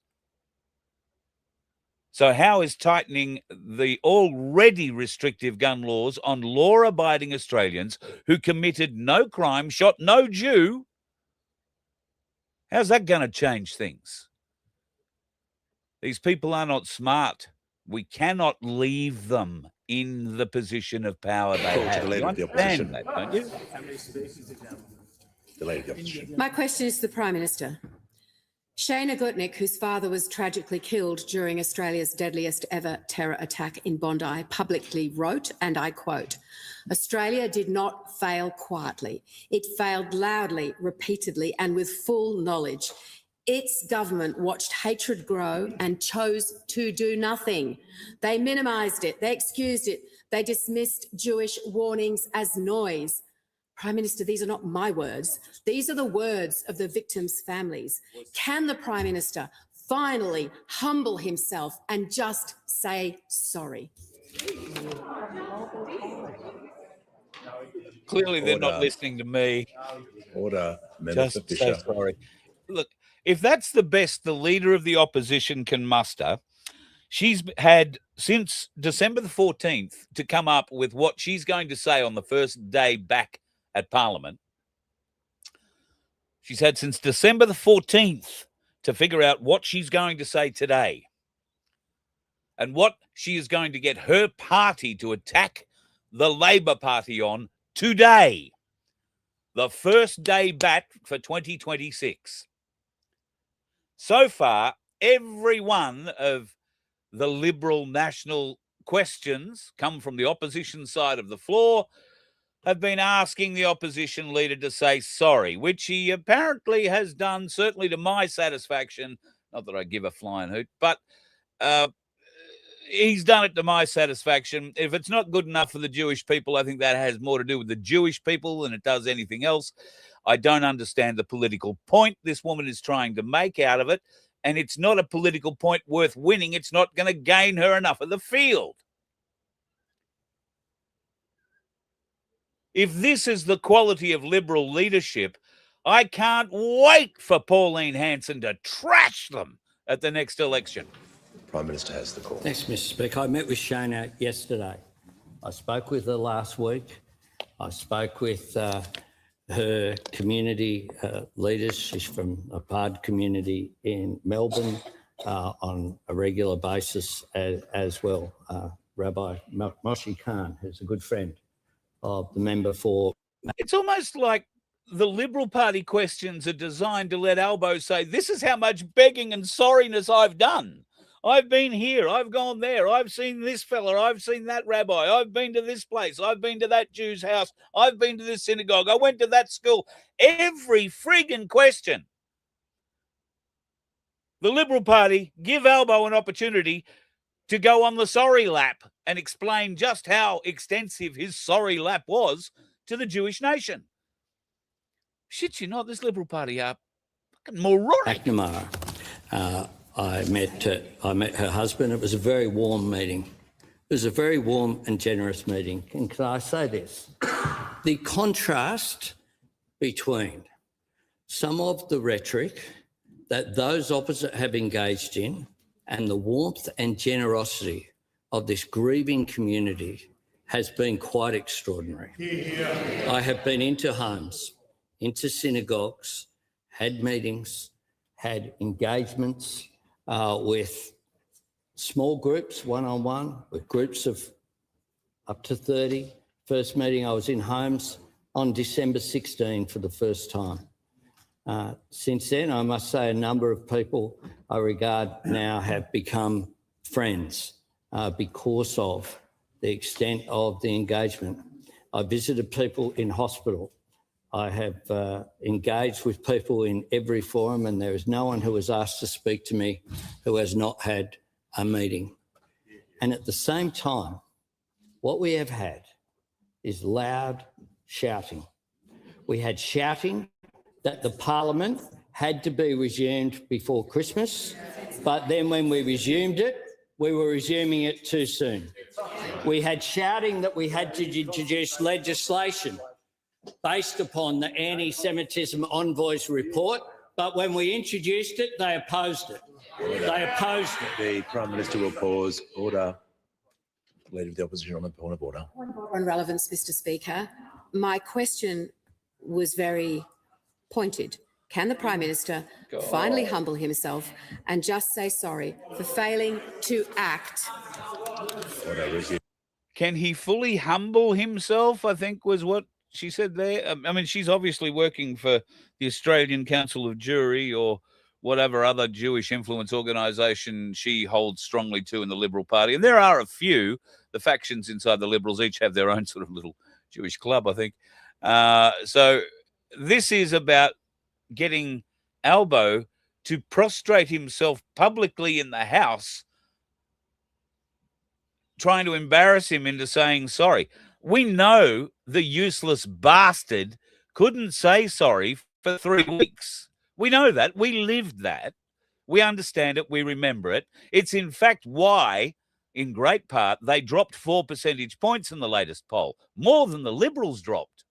So how is tightening the already restrictive gun laws on law-abiding Australians who committed no crime, shot no Jew, how's that going to change things? These people are not smart. We cannot leave them in the position of power they have. You understand that, don't you? My question is to the Prime Minister. Shayna Gutnick, whose father was tragically killed during Australia's deadliest ever terror attack in Bondi, publicly wrote, and I quote, "Australia did not fail quietly. It failed loudly, repeatedly, and with full knowledge. Its government watched hatred grow and chose to do nothing. They minimised it, they excused it, they dismissed Jewish warnings as noise." Prime Minister, these are not my words. These are the words of the victims' families. Can the Prime Minister finally humble himself and just say sorry? Clearly they're not listening to me. Order. Just so sorry. Look, if that's the best the leader of the opposition can muster, she's had since December the 14th to come up with what she's going to say on the first day back at Parliament. She's had since December the 14th to figure out what she's going to say today and what she is going to get her party to attack the Labor Party on today, the first day back for 2026. So far, every one of the Liberal national questions come from the opposition side of the floor have been asking the opposition leader to say sorry, which he apparently has done, certainly to my satisfaction. Not that I give a flying hoot, but he's done it to my satisfaction. If it's not good enough for the Jewish people, I think that has more to do with the Jewish people than it does anything else. I don't understand the political point this woman is trying to make out of it, and it's not a political point worth winning. It's not going to gain her enough of the field. If this is the quality of Liberal leadership, I can't wait for Pauline Hanson to trash them at the next election. Prime Minister has the call. Thanks, Mr. Speaker. I met with Shayna yesterday. I spoke with her last week. I spoke with her community leaders. She's from a PAD community in Melbourne on a regular basis as well. Rabbi Moshe Khan, who's a good friend of the member for... It's almost like the Liberal Party questions are designed to let Albo say, this is how much begging and sorriness I've done. I've been here, I've gone there, I've seen this fella, I've seen that rabbi, I've been to this place, I've been to that Jew's house, I've been to this synagogue, I went to that school. Every friggin' question. The Liberal Party give Albo an opportunity to go on the sorry lap and explain just how extensive his sorry lap was to the Jewish nation. Shit, you not, this Liberal Party are fucking moronic. McNamara, I met her husband. It was a very warm meeting. It was a very warm and generous meeting. And can I say this? The contrast between some of the rhetoric that those opposite have engaged in and the warmth and generosity of this grieving community has been quite extraordinary. I have been into homes, into synagogues, had meetings, had engagements with small groups, one-on-one, with groups of up to 30. First meeting I was in homes on December 16 for the first time. Since then, I must say a number of people I regard now have become friends because of the extent of the engagement. I visited people in hospital. I have engaged with people in every forum, and there is no one who has asked to speak to me who has not had a meeting. And at the same time, what we have had is loud shouting. We had shouting that the Parliament had to be resumed before Christmas, but then when we resumed it, we were resuming it too soon. We had shouting that we had to introduce legislation based upon the anti-Semitism envoy's report, but when we introduced it, they opposed it. They opposed it. The Prime Minister will pause. Order. Leader of the Opposition on the point of order. On relevance, Mr. Speaker, my question was very pointed. Can the Prime Minister finally humble himself and just say sorry for failing to act? Can he fully humble himself, I think was what she said there. I mean, she's obviously working for the Australian Council of Jury or whatever other Jewish influence organisation she holds strongly to in the Liberal Party. And there are a few. The factions inside the Liberals each have their own sort of little Jewish club, I think. So this is about getting Albo to prostrate himself publicly in the House, trying to embarrass him into saying sorry. We know the useless bastard couldn't say sorry for 3 weeks. We know that. We lived that. We understand it. We remember it. It's in fact why, in great part, they dropped 4 percentage points in the latest poll, more than the Liberals dropped.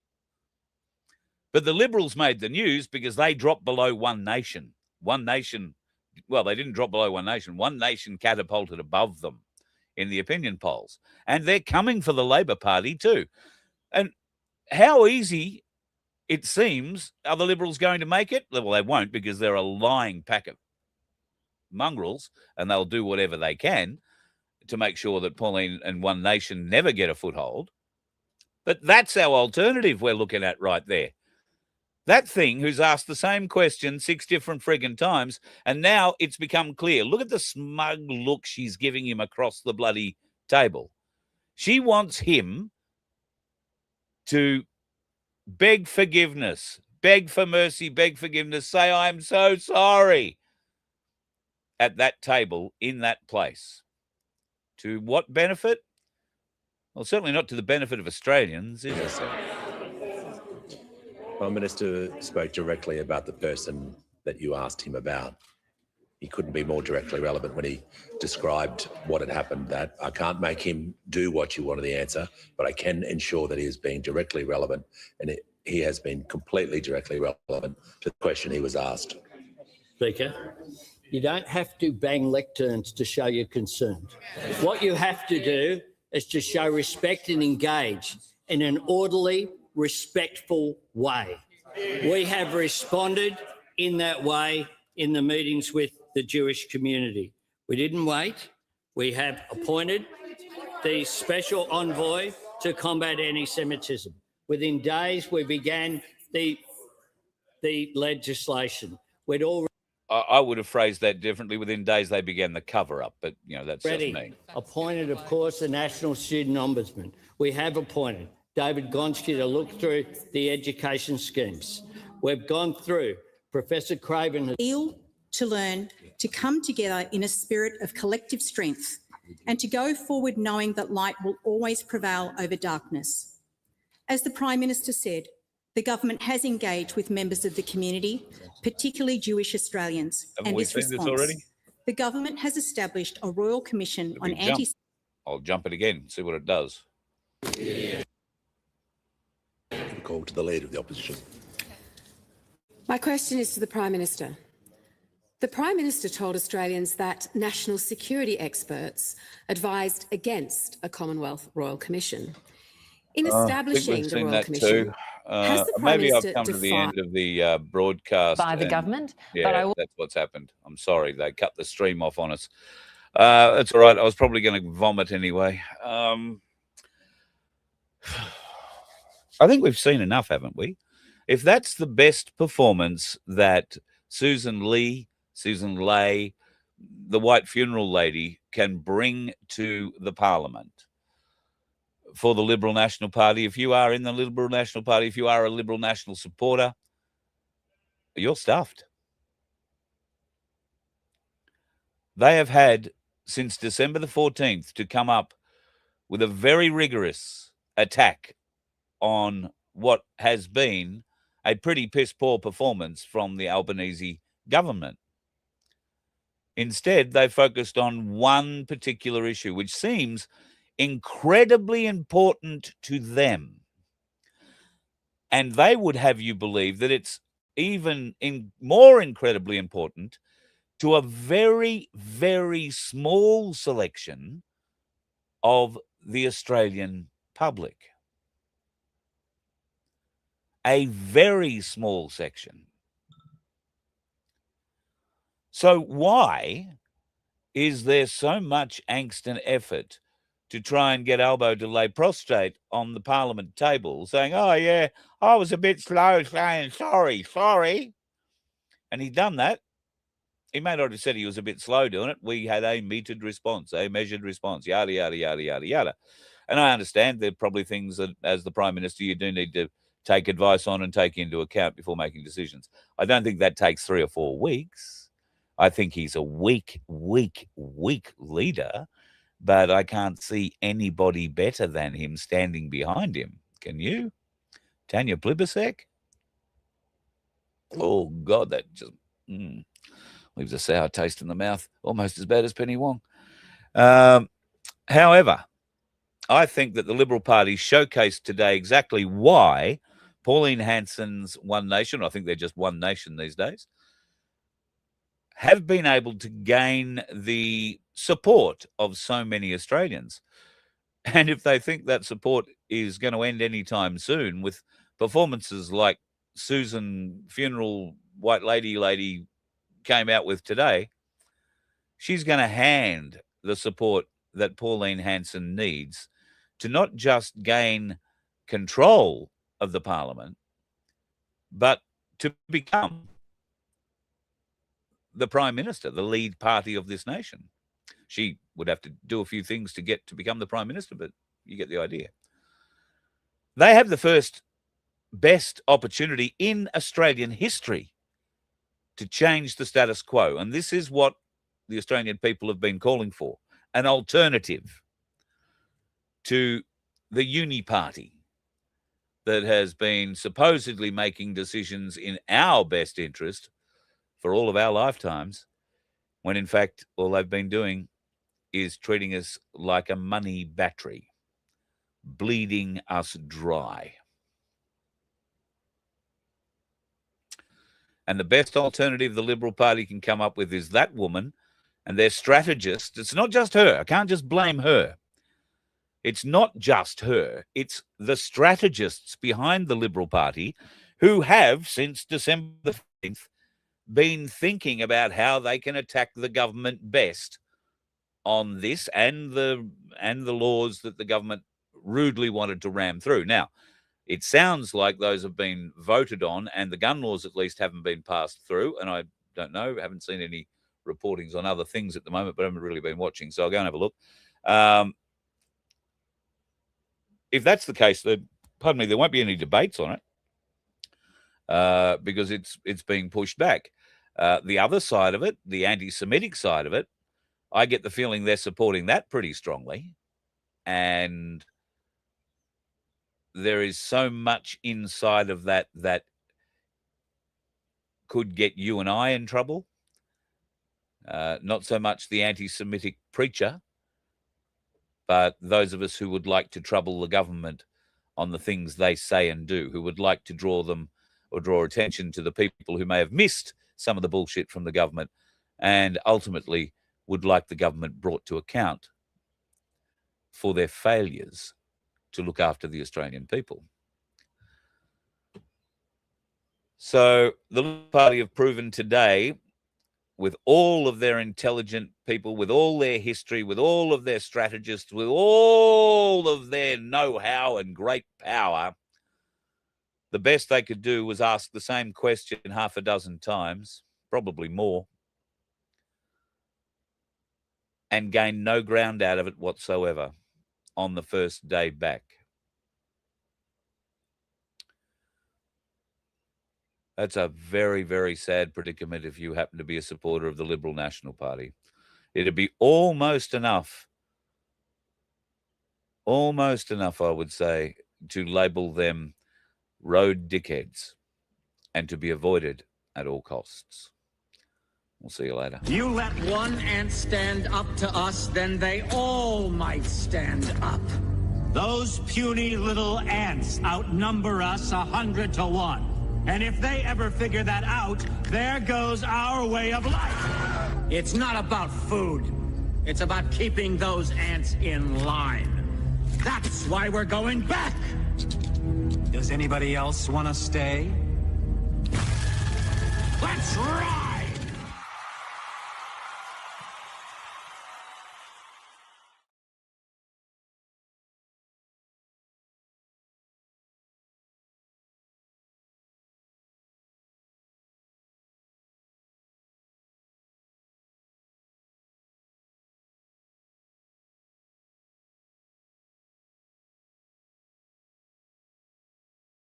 But the Liberals made the news because they dropped below One Nation. One Nation, well, they didn't drop below One Nation. One Nation catapulted above them in the opinion polls. And they're coming for the Labor Party too. And how easy, it seems, are the Liberals going to make it? Well, they won't, because they're a lying pack of mongrels, and they'll do whatever they can to make sure that Pauline and One Nation never get a foothold. But that's our alternative we're looking at right there. That thing who's asked the same question 6 different friggin' times, and now it's become clear. Look at the smug look she's giving him across the bloody table. She wants him to beg forgiveness, beg for mercy, beg forgiveness, say, I'm so sorry at that table in that place. To what benefit? Well, certainly not to the benefit of Australians, is it? Prime Minister spoke directly about the person that you asked him about. He couldn't be more directly relevant when he described what had happened. That I can't make him do what you wanted the answer, but I can ensure that he is being directly relevant, and he has been completely directly relevant to the question he was asked. Speaker, you don't have to bang lecterns to show you're concerned. What you have to do is to show respect and engage in an orderly, respectful way. We have responded in that way in the meetings with the Jewish community. We didn't wait. We have appointed the special envoy to combat anti-Semitism. Within days, we began the the legislation. We'd already I would have phrased that differently. Within days, they began the cover-up, but, you know, that's just me. appointed, of course, a National Student Ombudsman. We have appointed David Gonski to look through the education schemes. We've gone through. Professor Craven has to learn, to come together in a spirit of collective strength and to go forward knowing that light will always prevail over darkness. As the Prime Minister said, the government has engaged with members of the community, particularly Jewish Australians, Haven't and we this seen this response. already? The government has established a Royal Commission on anti. I'll jump it again, see what it does. Call to the Leader of the Opposition. My question is to the Prime Minister. The Prime Minister told Australians that national security experts advised against a Commonwealth Royal Commission. In establishing the Royal Commission, has the Prime maybe I've Minister come to the end of the broadcast. By the government, Yeah, that's what's happened. I'm sorry, they cut the stream off on us. That's all right. I was probably going to vomit anyway. I think we've seen enough, haven't we? If that's the best performance that Susan Ley, the white funeral lady, can bring to the Parliament for the Liberal National Party, if you are in the Liberal National Party, if you are a Liberal National supporter, you're stuffed. They have had since December the 14th to come up with a very rigorous attack on what has been a pretty piss-poor performance from the Albanese government. Instead, they focused on one particular issue, which seems incredibly important to them. And they would have you believe that it's even more incredibly important to a very, very small selection of the Australian public. A very small section. So why is there so much angst and effort to try and get Albo to lay prostrate on the Parliament table saying, oh, yeah, I was a bit slow saying sorry. And he'd done that. He may not have said he was a bit slow doing it. We had a metered response, a measured response, yada, yada, yada, yada, yada. And I understand there are probably things that, as the Prime Minister, you do need to take advice on and take into account before making decisions. I don't think that takes 3 or 4 weeks. I think he's a weak leader, but I can't see anybody better than him standing behind him. Can you? Tanya Plibersek? Oh, God, that just leaves a sour taste in the mouth, almost as bad as Penny Wong. However, I think that the Liberal Party showcased today exactly why Pauline Hanson's One Nation, I think they're just One Nation these days, have been able to gain the support of so many Australians. And if they think that support is going to end anytime soon with performances like Susan Funeral White Lady came out with today, she's going to hand the support that Pauline Hanson needs to not just gain control of the Parliament, but to become the Prime Minister, the lead party of this nation. She would have to do a few things to get to become the Prime Minister, but you get the idea. They have the first best opportunity in Australian history to change the status quo. And this is what the Australian people have been calling for, an alternative to the uni party that has been supposedly making decisions in our best interest for all of our lifetimes, when in fact all they've been doing is treating us like a money battery, bleeding us dry. And the best alternative the Liberal Party can come up with is that woman and their strategist. It's not just her. I can't just blame her. It's not just her. It's the strategists behind the Liberal Party who have, since December the 15th, been thinking about how they can attack the government best on this and the laws that the government rudely wanted to ram through. Now, It sounds like those have been voted on, and the gun laws at least haven't been passed through. And I don't know, haven't seen any reportings on other things at the moment, but I haven't really been watching. So I'll go and have a look. If that's the case, then, pardon me, there won't be any debates on it because it's being pushed back. The other side of it, the anti-Semitic side of it, I get the feeling they're supporting that pretty strongly. And there is so much inside of that that could get you and I in trouble. Not so much the anti-Semitic preacher, but those of us who would like to trouble the government on the things they say and do, who would like to draw them or draw attention to the people who may have missed some of the bullshit from the government and ultimately would like the government brought to account for their failures to look after the Australian people. So the Liberal Party have proven today, with all of their intelligent people, with all their history, with all of their strategists, with all of their know-how and great power, the best they could do was ask the same question half a dozen times, probably more, and gain no ground out of it whatsoever on the first day back. That's a very, very sad predicament if you happen to be a supporter of the Liberal National Party. It'd be almost enough, I would say, to label them road dickheads and to be avoided at all costs. We'll see you later. You let one ant stand up to us, then they all might stand up. Those puny little ants outnumber us 100 to 1. And if they ever figure that out, there goes our way of life. It's not about food. It's about keeping those ants in line. That's why we're going back. Does anybody else want to stay? Let's ride!